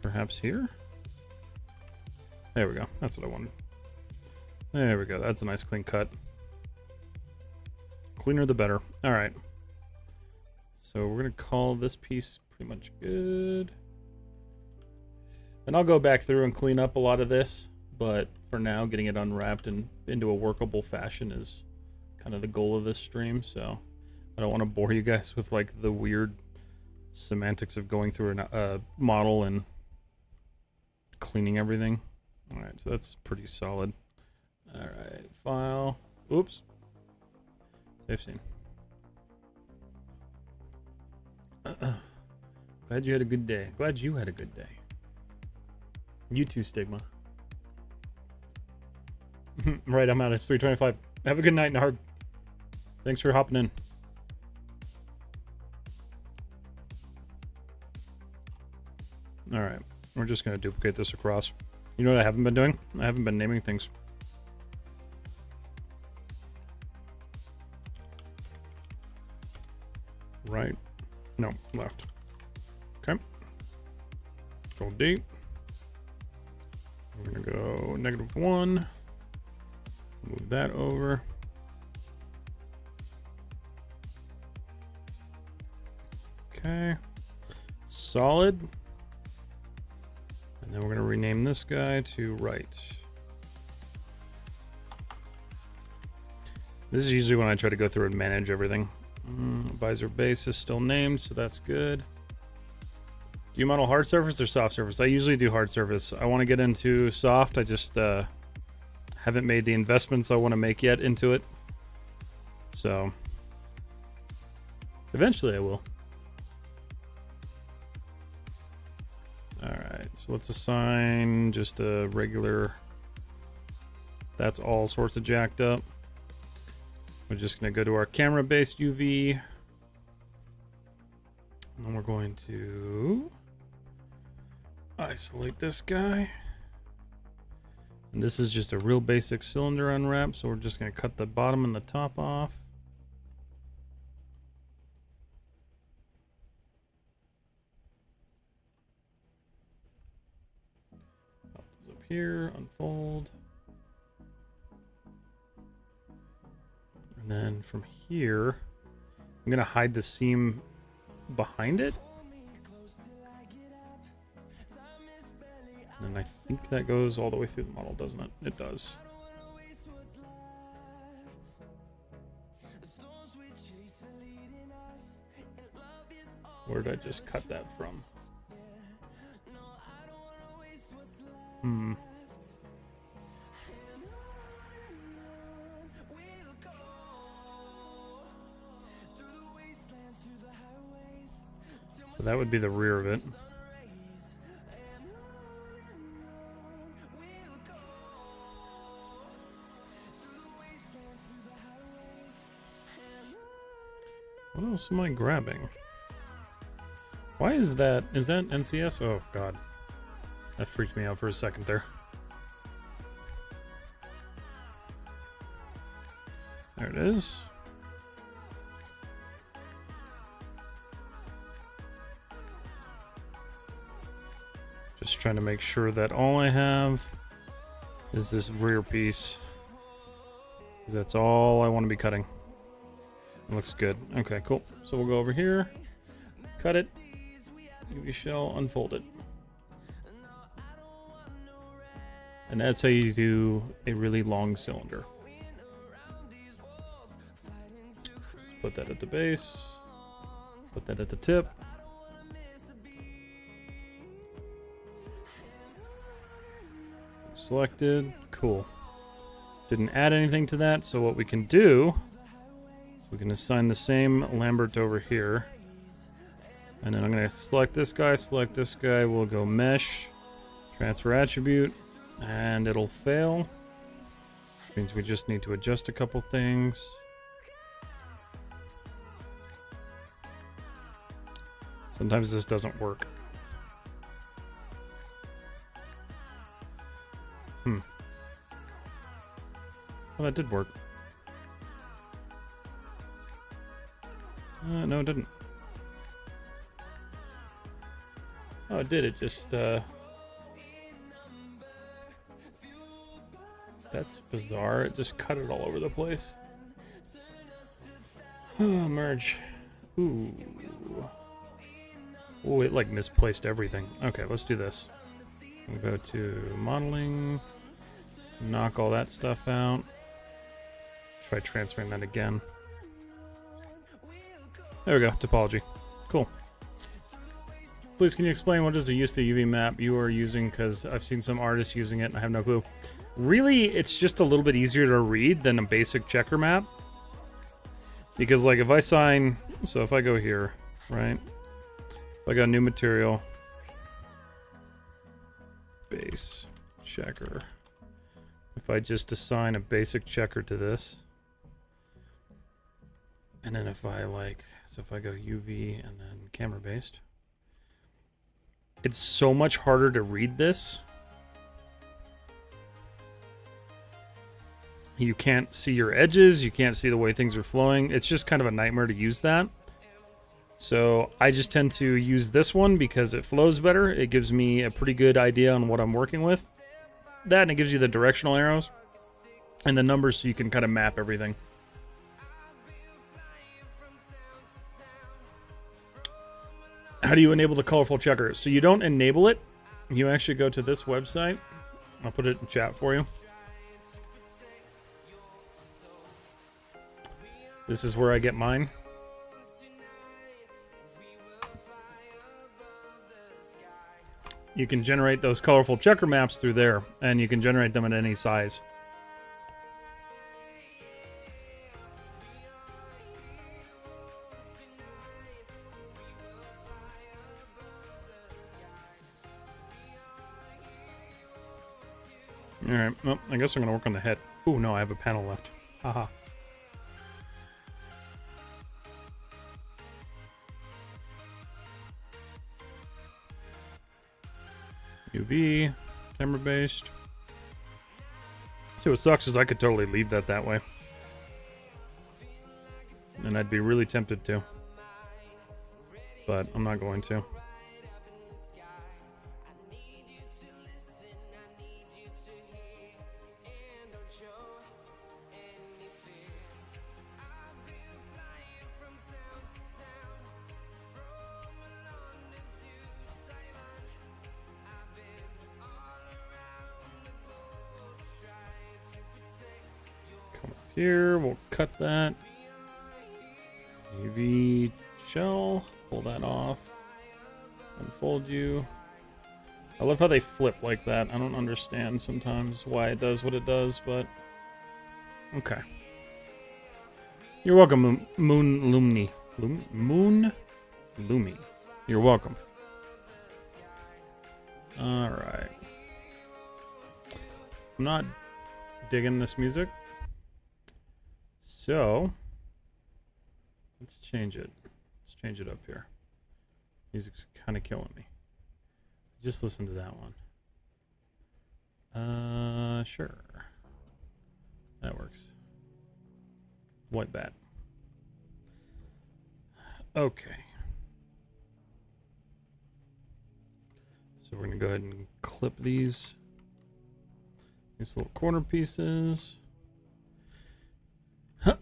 A: Perhaps here? There we go. That's what I wanted. There we go. That's a nice clean cut. Cleaner the better. All right. So we're going to call this piece pretty much good. And I'll go back through and clean up a lot of this. But for now, getting it unwrapped and into a workable fashion is kind of the goal of this stream. So I don't want to bore you guys with like the weird semantics of going through a model and cleaning everything. All right, so that's pretty solid. All right, file. Oops. Safe scene. Glad you had a good day. Glad you had a good day. You too, Stigma. Right, I'm out. It's 3:25. Have a good night, Narg. Thanks for hopping in. Alright, we're just going to duplicate this across. You know what I haven't been doing? I haven't been naming things. Right. No, left. Okay. Control D. We're going to go -1. Move that over. Okay. Solid. And then we're going to rename this guy to right. This is usually when I try to go through and manage everything. Visor base is still named, so that's good. Do you model hard surface or soft surface? I usually do hard surface. I want to get into soft. I just haven't made the investments I want to make yet into it. So eventually I will. Alright, so let's assign just a regular. That's all sorts of jacked up. We're just going to go to our camera-based UV. And then we're going to isolate this guy. And this is just a real basic cylinder unwrap, so we're just going to cut the bottom and the top off. Pop those up here, unfold. And then from here, I'm going to hide the seam behind it. And I think that goes all the way through the model, doesn't it? It does. Where did I just cut that from? So that would be the rear of it. What else am I grabbing? Why is that? Is that NCS? Oh, God. That freaked me out for a second there. There it is. Just trying to make sure that all I have is this rear piece. 'Cause that's all I want to be cutting. Looks good. Okay, cool. So we'll go over here, cut it, UV shell, unfold it. And that's how you do a really long cylinder. Just put that at the base, put that at the tip. Selected. Cool. Didn't add anything to that, so what we can do is we can assign the same Lambert over here. And then I'm going to select this guy, we'll go mesh, transfer attribute, and it'll fail. Which means we just need to adjust a couple things. Sometimes this doesn't work. Oh, that did work. No, it didn't. Oh, it did. It just, that's bizarre. It just cut it all over the place. Merge. Ooh. Oh, it like misplaced everything. Okay, let's do this. We'll go to modeling. Knock all that stuff out. Try transferring that again. There we go, topology. Cool. Please, can you explain what is the use of the UV map you are using? Because I've seen some artists using it and I have no clue. Really, it's just a little bit easier to read than a basic checker map. Because like if I sign, so if I go here, right? If I got new material, base checker. If I just assign a basic checker to this, and then if I like, so if I go UV and then camera based, it's so much harder to read this. You can't see your edges, you can't see the way things are flowing. It's just kind of a nightmare to use that. So I just tend to use this one because it flows better. It gives me a pretty good idea on what I'm working with. That, and it gives you the directional arrows and the numbers so you can kind of map everything. How do you enable the colorful checker? So you don't enable it. You actually go to this website. I'll put it in chat for you. This is where I get mine. You can generate those colorful checker maps through there, and you can generate them at any size. Alright, well, I guess I'm going to work on the head. Ooh, no, I have a panel left. Haha. UV, camera based. See, what sucks is I could totally leave that way. And I'd be really tempted to. But I'm not going to. Here, we'll cut that. UV shell, pull that off. Unfold you. I love how they flip like that. I don't understand sometimes why it does what it does, but okay. You're welcome, Moon Lumni. Moon Lumi. You're welcome. Alright. I'm not digging this music. So, let's change it. Let's change it up here. Music's kind of killing me. Just listen to that one. Sure. That works. White bat. Okay. So we're going to go ahead and clip these little corner pieces.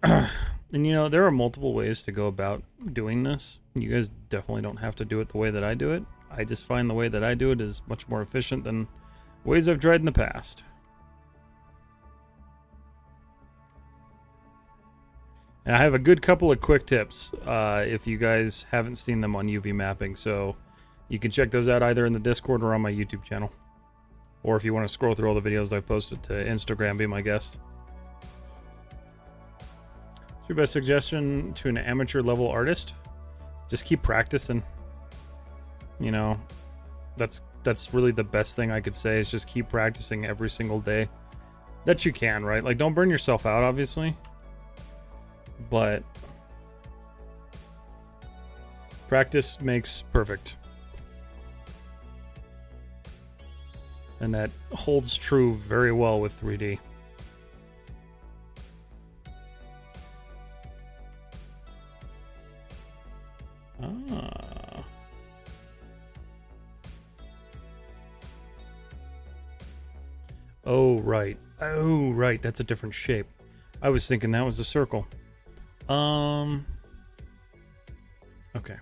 A: And you know, there are multiple ways to go about doing this. You guys definitely don't have to do it the way that I do it. I just find the way that I do it is much more efficient than ways I've tried in the past. And I have a good couple of quick tips if you guys haven't seen them on UV mapping, so you can check those out either in the Discord or on my YouTube channel. Or if you want to scroll through all the videos I've posted to Instagram, be my guest. What's your best suggestion to an amateur level artist? Just keep practicing. You know, that's really the best thing I could say is just keep practicing every single day that you can, right? Like, don't burn yourself out, obviously. But practice makes perfect. And that holds true very well with 3D. Oh, right. Oh, right. That's a different shape. I was thinking that was a circle. Okay.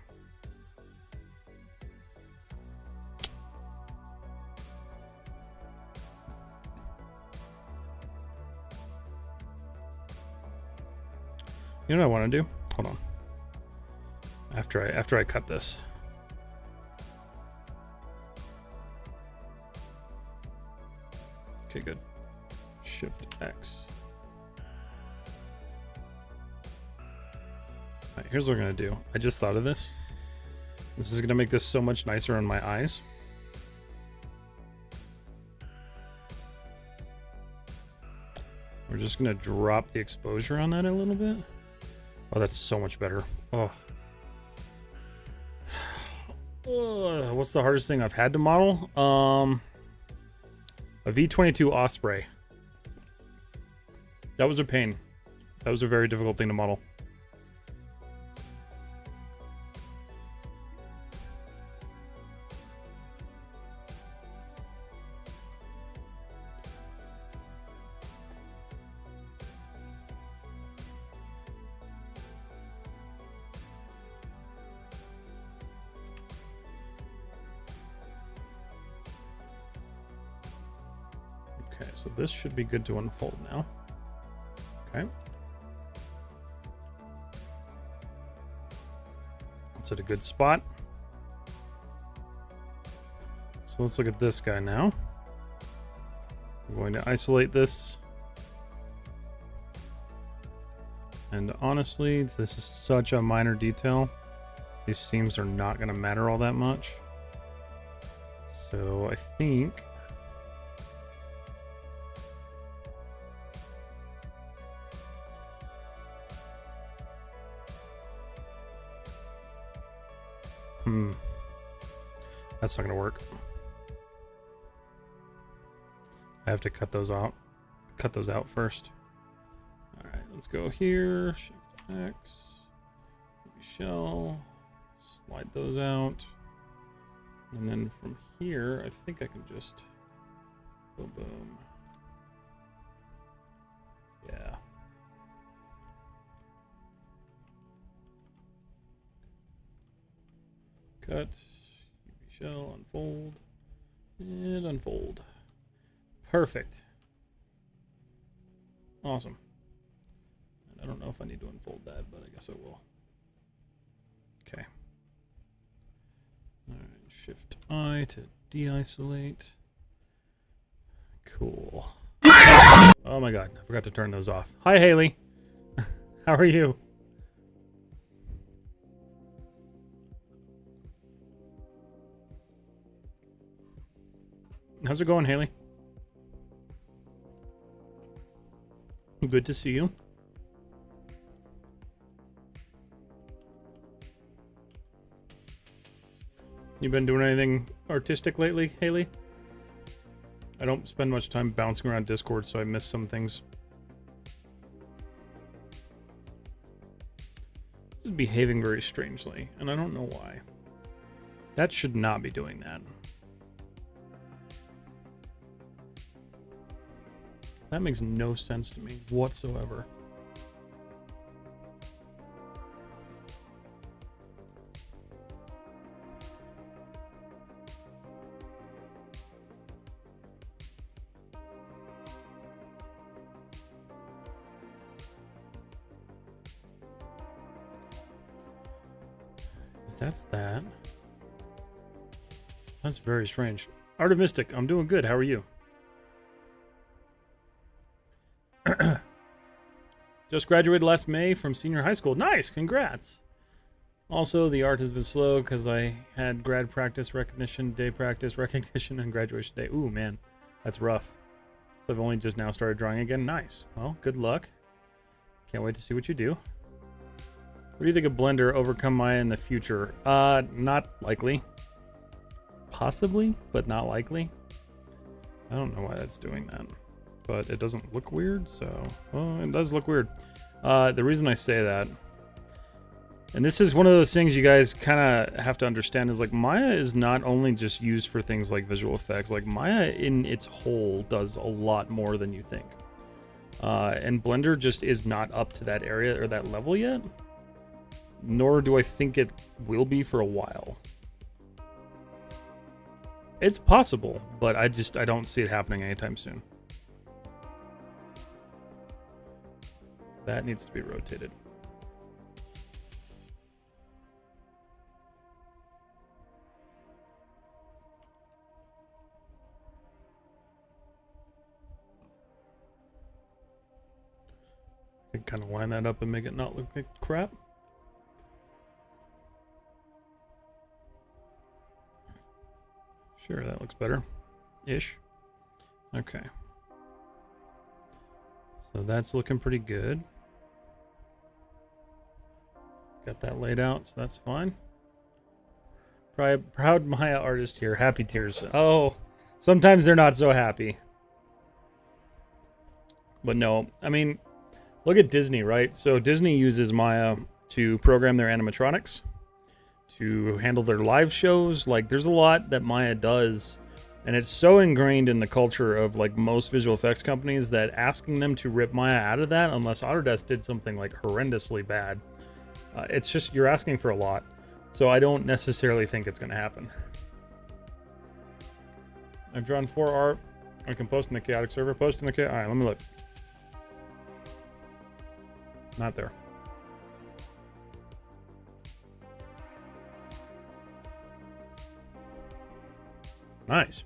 A: You know what I want to do? Hold on. After I cut this. Okay, good. Shift X. here's what we're gonna do. I just thought of this. This is gonna make this so much nicer on my eyes. We're just gonna drop the exposure on that a little bit. Oh, that's so much better. Oh. What's the hardest thing I've had to model? A V-22 Osprey. That was a pain. That was a very difficult thing to model. Okay, so this should be good to unfold now. Okay. It's at a good spot. So let's look at this guy now. I'm going to isolate this. And honestly, this is such a minor detail. These seams are not going to matter all that much. So I think... That's not gonna work. I have to cut those out. Cut those out first. Alright, let's go here. Shift X. Shell. Slide those out. And then from here, I think I can just boom boom. Yeah. Cut, UV shell, unfold, and unfold. Perfect. Awesome. And I don't know if I need to unfold that, but I guess I will. Okay. All right, Shift I to de-isolate. Cool. Oh my god, I forgot to turn those off. Hi, Haley. How are you? How's it going, Haley? Good to see you. You been doing anything artistic lately, Haley? I don't spend much time bouncing around Discord, so I miss some things. This is behaving very strangely, and I don't know why. That should not be doing that. That makes no sense to me whatsoever. That's that. That's very strange. Art of Mystic, I'm doing good. How are you? Just graduated last May from senior high school. Nice, congrats. Also, the art has been slow because I had grad practice recognition, day practice recognition, and graduation day. Ooh, man, that's rough. So I've only just now started drawing again. Nice. Well, good luck. Can't wait to see what you do. What do you think of Blender overcome Maya in the future? Not likely. Possibly, but not likely. I don't know why that's doing that. But it doesn't look weird, so... Well, it does look weird. The reason I say that... And this is one of those things you guys kind of have to understand is, like, Maya is not only just used for things like visual effects. Like, Maya in its whole does a lot more than you think. And Blender just is not up to that area or that level yet. Nor do I think it will be for a while. It's possible, but I don't see it happening anytime soon. That needs to be rotated. I can kind of line that up and make it not look like crap. Sure, that looks better. Ish. Okay. So that's looking pretty good. Got that laid out, so that's fine. Proud Maya artist here. Happy tears. Oh, sometimes they're not so happy. But no, I mean, look at Disney, right? So Disney uses Maya to program their animatronics, to handle their live shows. Like, there's a lot that Maya does, and it's so ingrained in the culture of like most visual effects companies that asking them to rip Maya out of that, unless Autodesk did something like horrendously bad, it's just, you're asking for a lot. So I don't necessarily think it's going to happen. I've drawn 4 art. I can post in the chaotic server. Post in the chaotic. All right, let me look. Not there. Nice.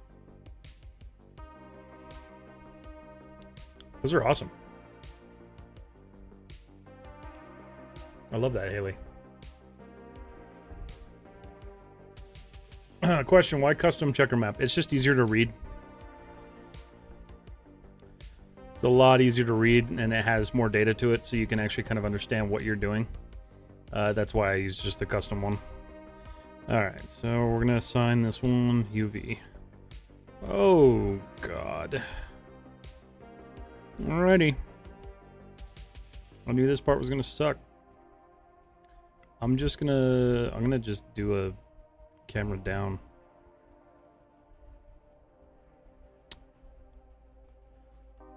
A: Those are awesome. I love that, Haley. Question, why custom checker map? It's just easier to read. It's a lot easier to read, and it has more data to it, so you can actually kind of understand what you're doing. That's why I use just the custom one. Alright, so we're going to assign this one UV. Oh, God. Alrighty. I knew this part was going to suck. I'm gonna just do a camera down.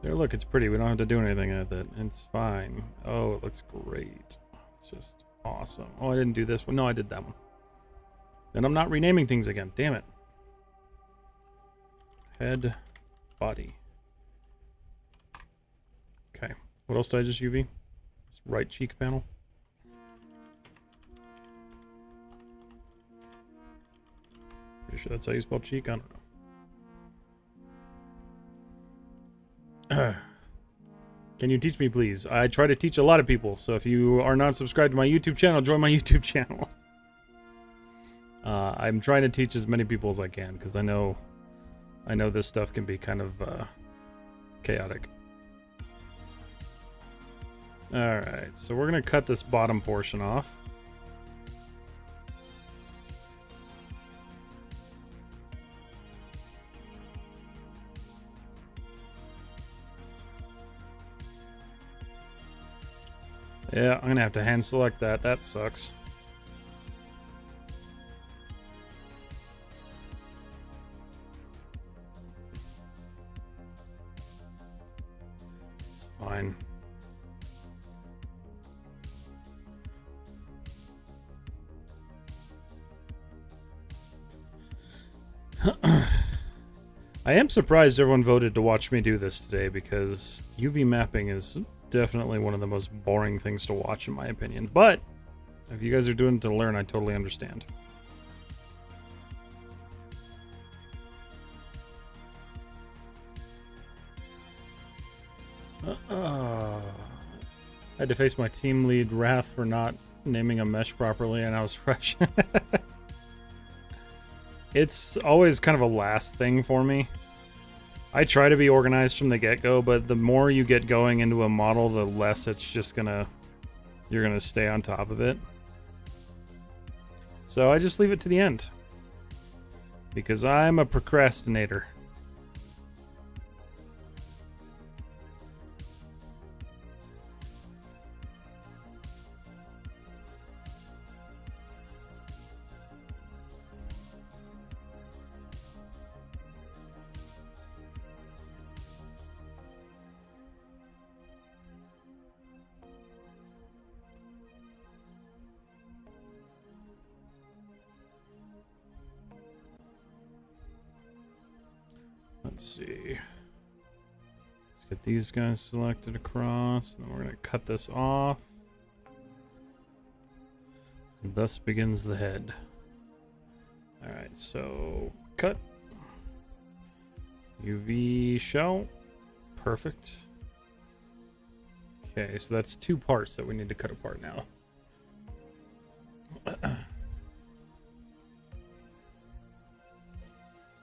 A: There, look, it's pretty. We don't have to do anything with it. It's fine. Oh, it looks great. It's just awesome. Oh, I didn't do this one. No, I did that one. Then I'm not renaming things again. Damn it. Head, body. Okay. What else did I just UV? This right cheek panel. Pretty sure that's how you spell cheek. I don't know. Can you teach me, please? I try to teach a lot of people, so if you are not subscribed to my YouTube channel, join my YouTube channel. I'm trying to teach as many people as I can, because I know this stuff can be kind of chaotic. Alright, so we're going to cut this bottom portion off. Yeah, I'm going to have to hand select that. That sucks. It's fine. I am surprised everyone voted to watch me do this today, because UV mapping is definitely one of the most boring things to watch, in my opinion. But if you guys are doing it to learn, I totally understand. I had to face my team lead wrath for not naming a mesh properly, and I was fresh. It's always kind of a last thing for me. I try to be organized from the get-go, but the more you get going into a model, the less it's just you're gonna stay on top of it. So I just leave it to the end, because I'm a procrastinator. Let's see. Let's get these guys selected across, and then we're going to cut this off. And thus begins the head. Alright, so cut. UV shell. Perfect. Okay, so that's 2 parts that we need to cut apart now.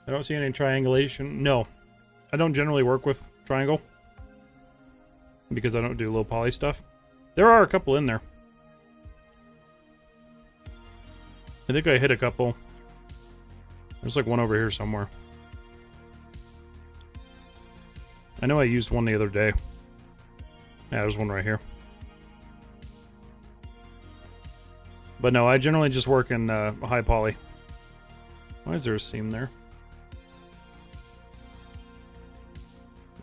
A: I don't see any triangulation. No, I don't generally work with triangle because I don't do low poly stuff. There are a couple in there. I think I hit a couple. There's like one over here somewhere. I know I used one the other day. Yeah, there's one right here. But no, I generally just work in high poly. Why is there a seam there?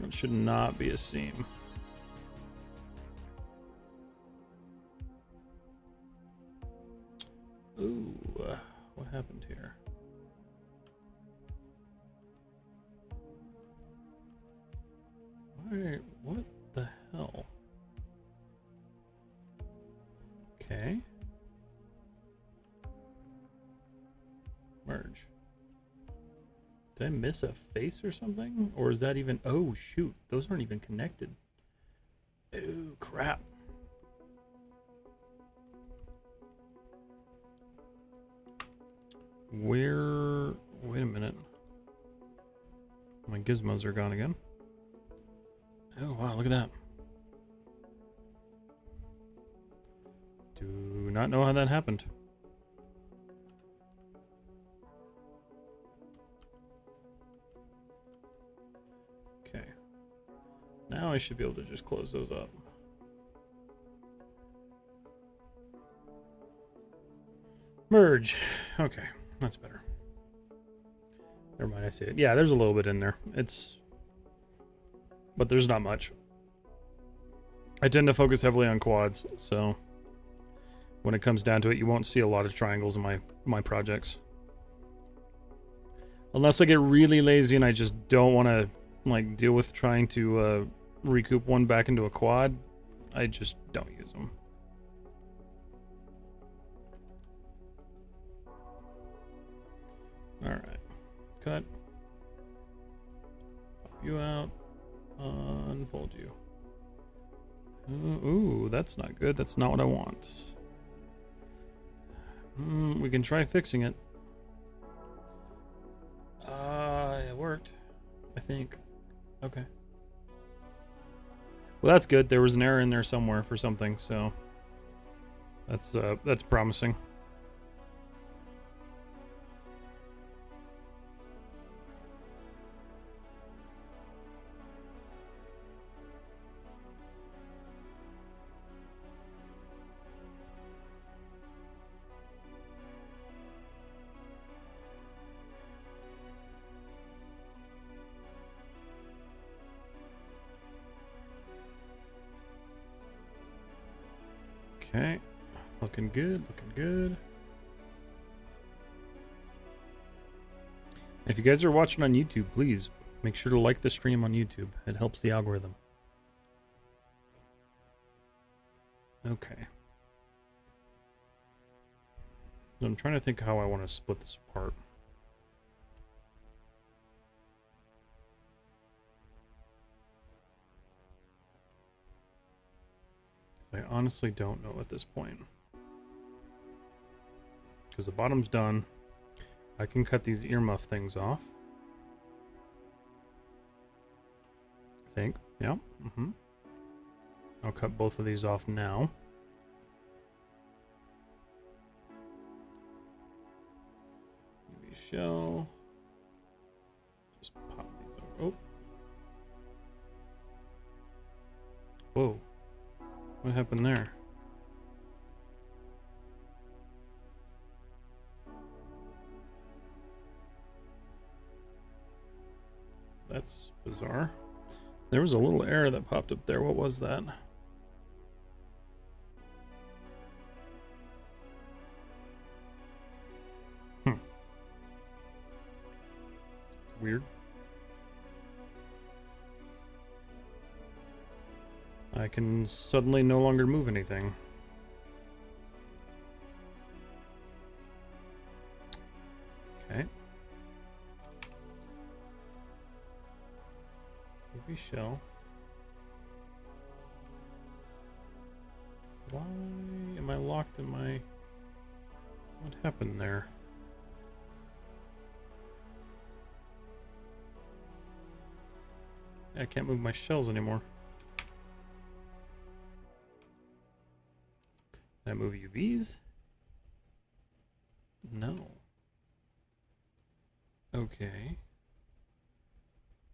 A: It should not be a seam. Ooh, what happened here? Why, what the hell? Okay. Merge. Did I miss a face or something? Or is that even... Oh, shoot. Those aren't even connected. Oh, crap. Where... Wait a minute. My gizmos are gone again. Oh, wow. Look at that. Do not know how that happened. Okay. Now I should be able to just close those up. Merge. Okay, that's better. Never mind, I see it. Yeah, there's a little bit in there. But there's not much. I tend to focus heavily on quads, so when it comes down to it, you won't see a lot of triangles in my projects. Unless I get really lazy and I just don't want to like deal with trying to recoup one back into a quad, I just don't use them. Alright. Cut. Pop you out. Unfold you. Ooh, that's not good. That's not what I want. We can try fixing it. It worked. I think. Okay. Well, that's good. There was an error in there somewhere for something, so that's promising. Okay, looking good, looking good. If you guys are watching on YouTube, please make sure to like the stream on YouTube. It helps the algorithm. Okay. So I'm trying to think how I want to split this apart. I honestly don't know at this point. Because the bottom's done. I can cut these earmuff things off. I think. Yeah. I'll cut both of these off now. Maybe shell. Just pop these over. Oh. Whoa. What happened there? That's bizarre. There was a little error that popped up there. What was that? It's weird. I can suddenly no longer move anything. Okay. UV shell. Why am I locked in my... What happened there? I can't move my shells anymore. Can I move UVs? No. Okay.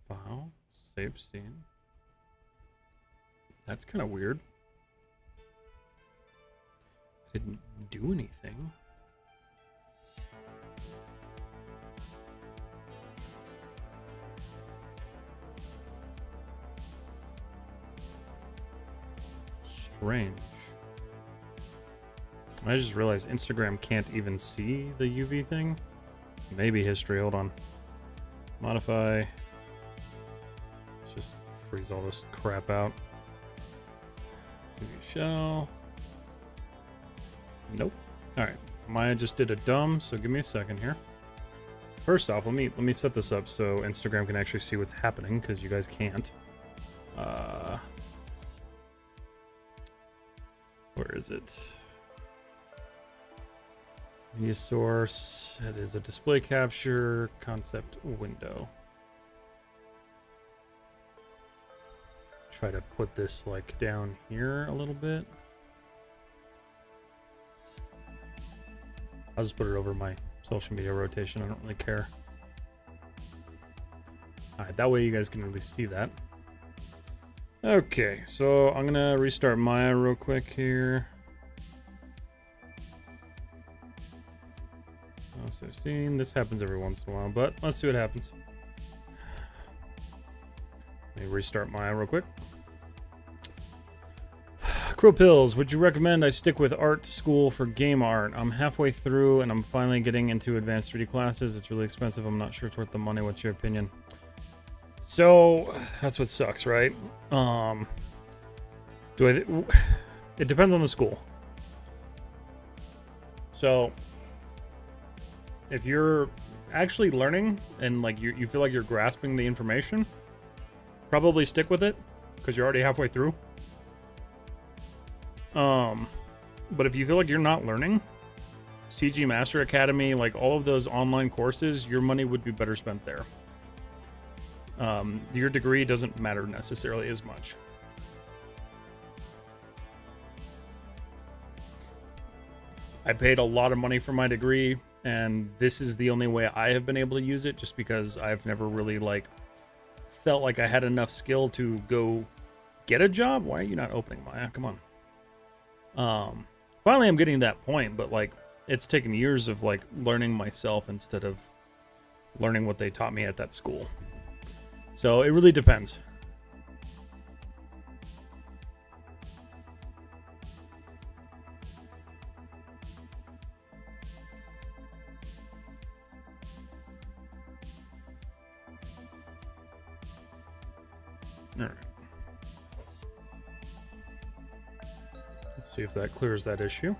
A: File. Save scene. That's kind of weird. Didn't do anything. Strange. I just realized Instagram can't even see the UV thing. Maybe history. Hold on. Modify. Let's just freeze all this crap out. UV shell. Nope. All right. Maya just did a dumb, so give me a second here. First off, let me set this up so Instagram can actually see what's happening, because you guys can't. Where is it? Media source. It is a display capture concept window. Try to put this like down here a little bit. I'll just put it over my social media rotation. I don't really care. Alright, that way you guys can at least see that. Okay, so I'm gonna restart Maya real quick here. So seeing this happens every once in a while, but let's see what happens. Let me restart Maya real quick. Crow Pills, would you recommend I stick with art school for game art? I'm halfway through and I'm finally getting into advanced 3D classes. It's really expensive. I'm not sure it's worth the money. What's your opinion? So that's what sucks, right? It depends on the school. So if you're actually learning and like you feel like you're grasping the information, probably stick with it because you're already halfway through. But if you feel like you're not learning, CG Master Academy, like all of those online courses, your money would be better spent there. Your degree doesn't matter necessarily as much. I paid a lot of money for my degree, and this is the only way I have been able to use it, just because I've never really like felt like I had enough skill to go get a job. Why are you not opening, Maya? Come on. Finally I'm getting to that point, but like it's taken years of like learning myself instead of learning what they taught me at that school. So it really depends. All right. Let's see if that clears that issue.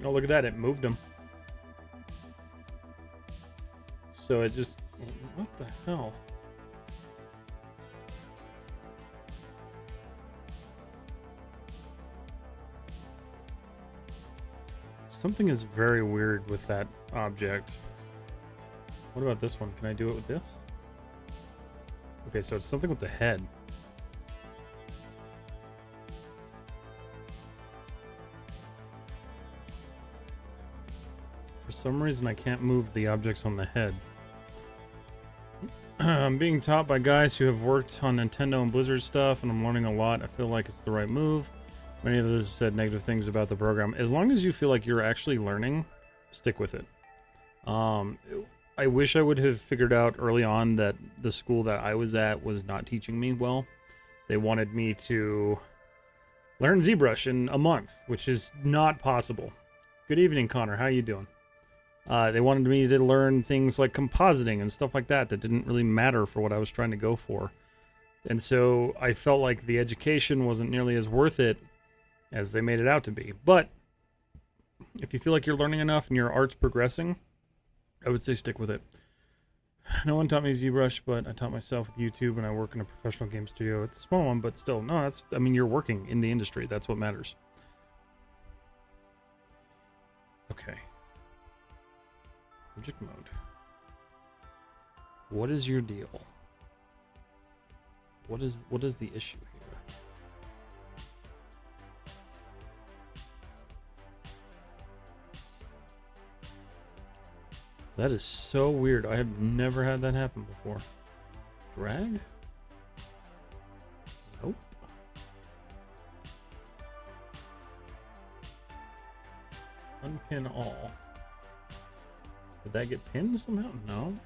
A: Oh, look at that. It moved him. So it just... What the hell? Something is very weird with that object. What about this one? Can I do it with this? Okay, so it's something with the head. For some reason, I can't move the objects on the head. I'm being taught by guys who have worked on Nintendo and Blizzard stuff, and I'm learning a lot. I feel like it's the right move. Many of those said negative things about the program. As long as you feel like you're actually learning, stick with it. I wish I would have figured out early on that the school that I was at was not teaching me well. They wanted me to learn ZBrush in a month, which is not possible. Good evening, Connor. How you doing? They wanted me to learn things like compositing and stuff like that didn't really matter for what I was trying to go for. And so I felt like the education wasn't nearly as worth it as they made it out to be. But if you feel like you're learning enough and your art's progressing, I would say stick with it. No one taught me ZBrush, but I taught myself with YouTube, and I work in a professional game studio. It's a small one, but still, no, I mean, you're working in the industry. That's what matters. Okay. Object mode. What is your deal? What is the issue here? That is so weird. I have never had that happen before. Drag? Nope. Unpin all. Did that get pinned somehow? No.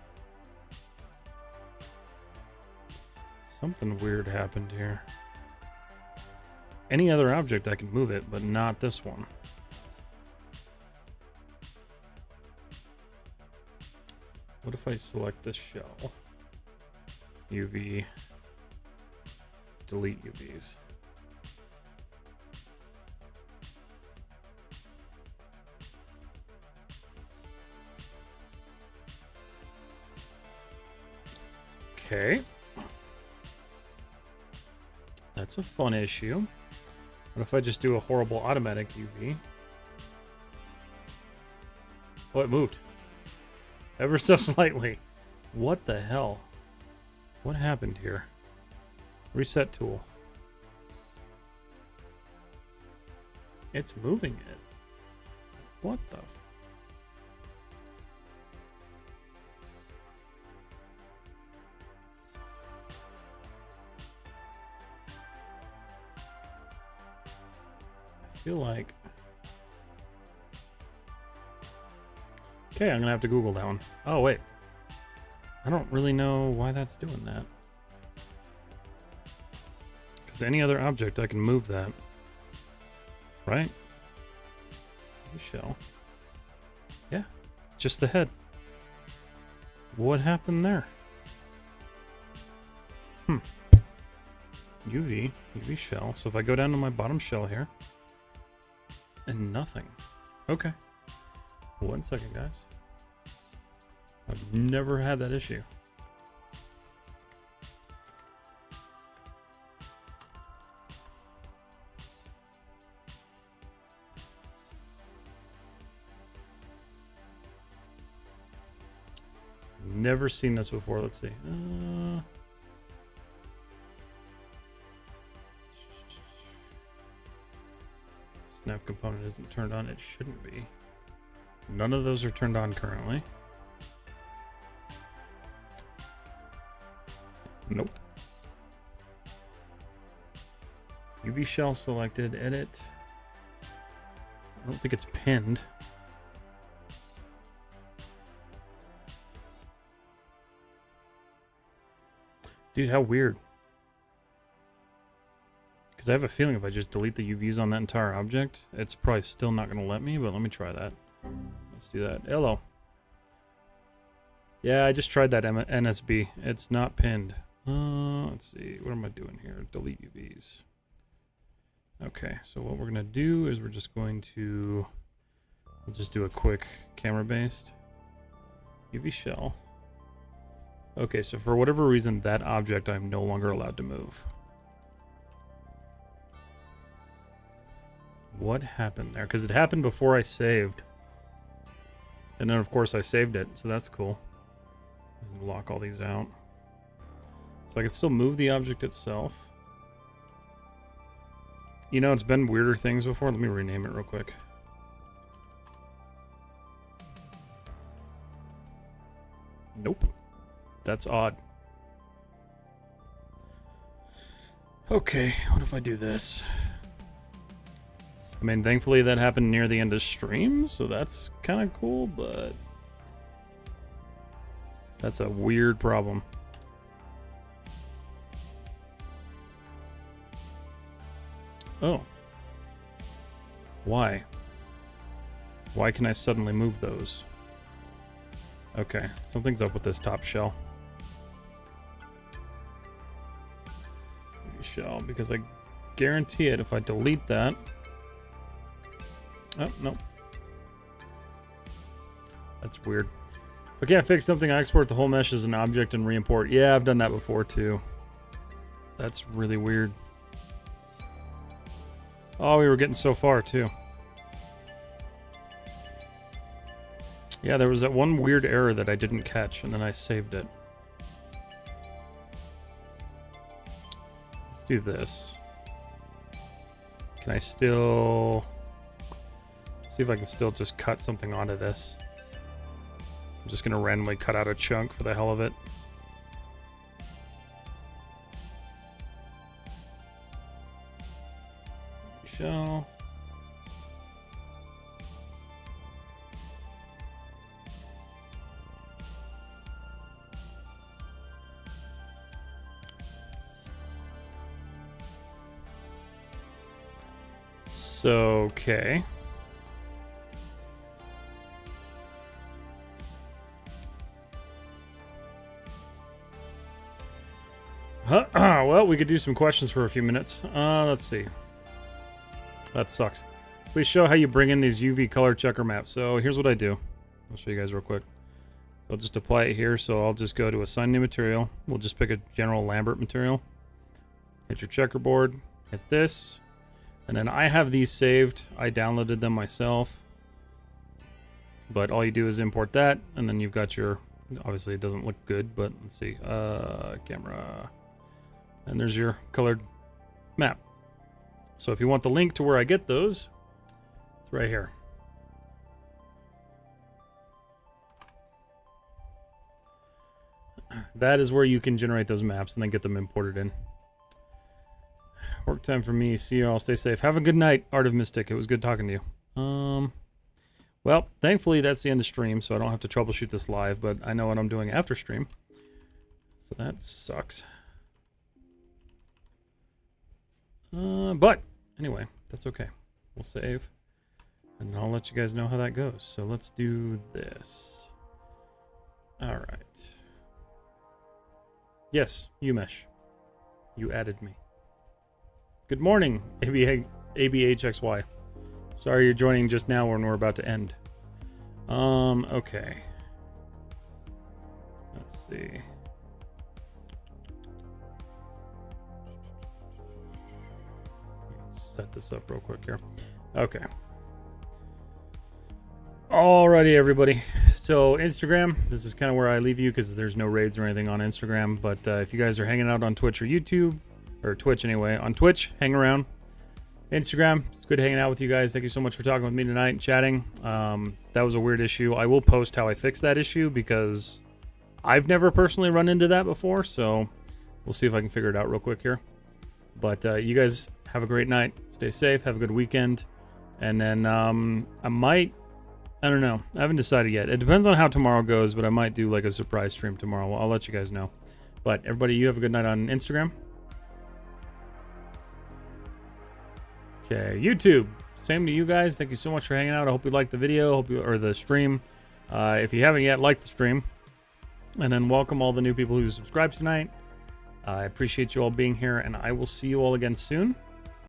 A: Something weird happened here. Any other object I can move it, but not this one. What if I select this shell? UV. Delete UVs. Okay. That's a fun issue. What if I just do a horrible automatic UV? Oh, it moved. Ever so slightly. What the hell? What happened here? Reset tool. It's moving it. What the? I feel like... Okay, I'm gonna have to Google that one. Oh, wait. I don't really know why that's doing that. Because any other object, I can move that. Right? Shell. Yeah, just the head. What happened there? UV shell. So if I go down to my bottom shell here, and nothing. Okay. 1 second, guys. I've never had that issue. Never seen this before. Let's see. Snap component isn't turned on. It shouldn't be. None of those are turned on currently. Nope. UV shell selected. Edit. I don't think it's pinned. Dude, how weird. Because I have a feeling if I just delete the UVs on that entire object, it's probably still not going to let me, but let me try that. Let's do that. Hello. Yeah, I just tried that NSB. It's not pinned. Let's see. What am I doing here? Delete UVs. Okay, so what we're going to do is we're just going to... We'll just do a quick camera-based. UV shell. Okay, so for whatever reason, that object I'm no longer allowed to move. What happened there? Because it happened before I saved. And then, of course, I saved it, so that's cool. Lock all these out. So I can still move the object itself. You know, it's been weirder things before. Let me rename it real quick. Nope. That's odd. Okay, what if I do this? I mean, thankfully that happened near the end of stream, so that's kind of cool, but... That's a weird problem. Oh. Why? Why can I suddenly move those? Okay, something's up with this top shell. Shell, because I guarantee it if I delete that... Oh, no. That's weird. If I can't fix something, I export the whole mesh as an object and re-import. Yeah, I've done that before too. That's really weird. Oh, we were getting so far too. Yeah, there was that one weird error that I didn't catch, and then I saved it. Let's do this. Can I still... see if I can still just cut something onto this. I'm just going to randomly cut out a chunk for the hell of it. Show. So, okay. Well, we could do some questions for a few minutes. Let's see. That sucks. Please show how you bring in these UV color checker maps. So here's what I do. I'll show you guys real quick. I'll just apply it here. So I'll just go to assign new material. We'll just pick a general Lambert material. Hit your checkerboard. Hit this. And then I have these saved. I downloaded them myself. But all you do is import that. And then you've got your... obviously it doesn't look good, but let's see. Camera... and there's your colored map. So if you want the link to where I get those, it's right here. That is where you can generate those maps and then get them imported in. Work time for me. See you all. Stay safe. Have a good night, Art of Mystic. It was good talking to you. Well, thankfully that's the end of stream, so I don't have to troubleshoot this live, but I know what I'm doing after stream. So that sucks. But anyway, that's okay. We'll save, and I'll let you guys know how that goes. So let's do this. All right. Yes, Umesh. You added me. Good morning, ABHXY. Sorry you're joining just now when we're about to end. Okay. Let's see. Set this up real quick here. Okay. Alrighty, everybody. So Instagram, this is kind of where I leave you because there's no raids or anything on Instagram. But if you guys are hanging out on Twitch or YouTube, or Twitch anyway, on Twitch, hang around. Instagram, it's good hanging out with you guys. Thank you so much for talking with me tonight and chatting. That was a weird issue. I will post how I fixed that issue because I've never personally run into that before. So we'll see if I can figure it out real quick here. But you guys have a great night. Stay safe. Have a good weekend. And then I don't know. I haven't decided yet. It depends on how tomorrow goes, but I might do like a surprise stream tomorrow. I'll let you guys know. But everybody, you have a good night on Instagram. Okay, YouTube. Same to you guys. Thank you so much for hanging out. I hope you liked the video, or the stream. If you haven't yet, like the stream. And then welcome all the new people who subscribed tonight. I appreciate you all being here, and I will see you all again soon.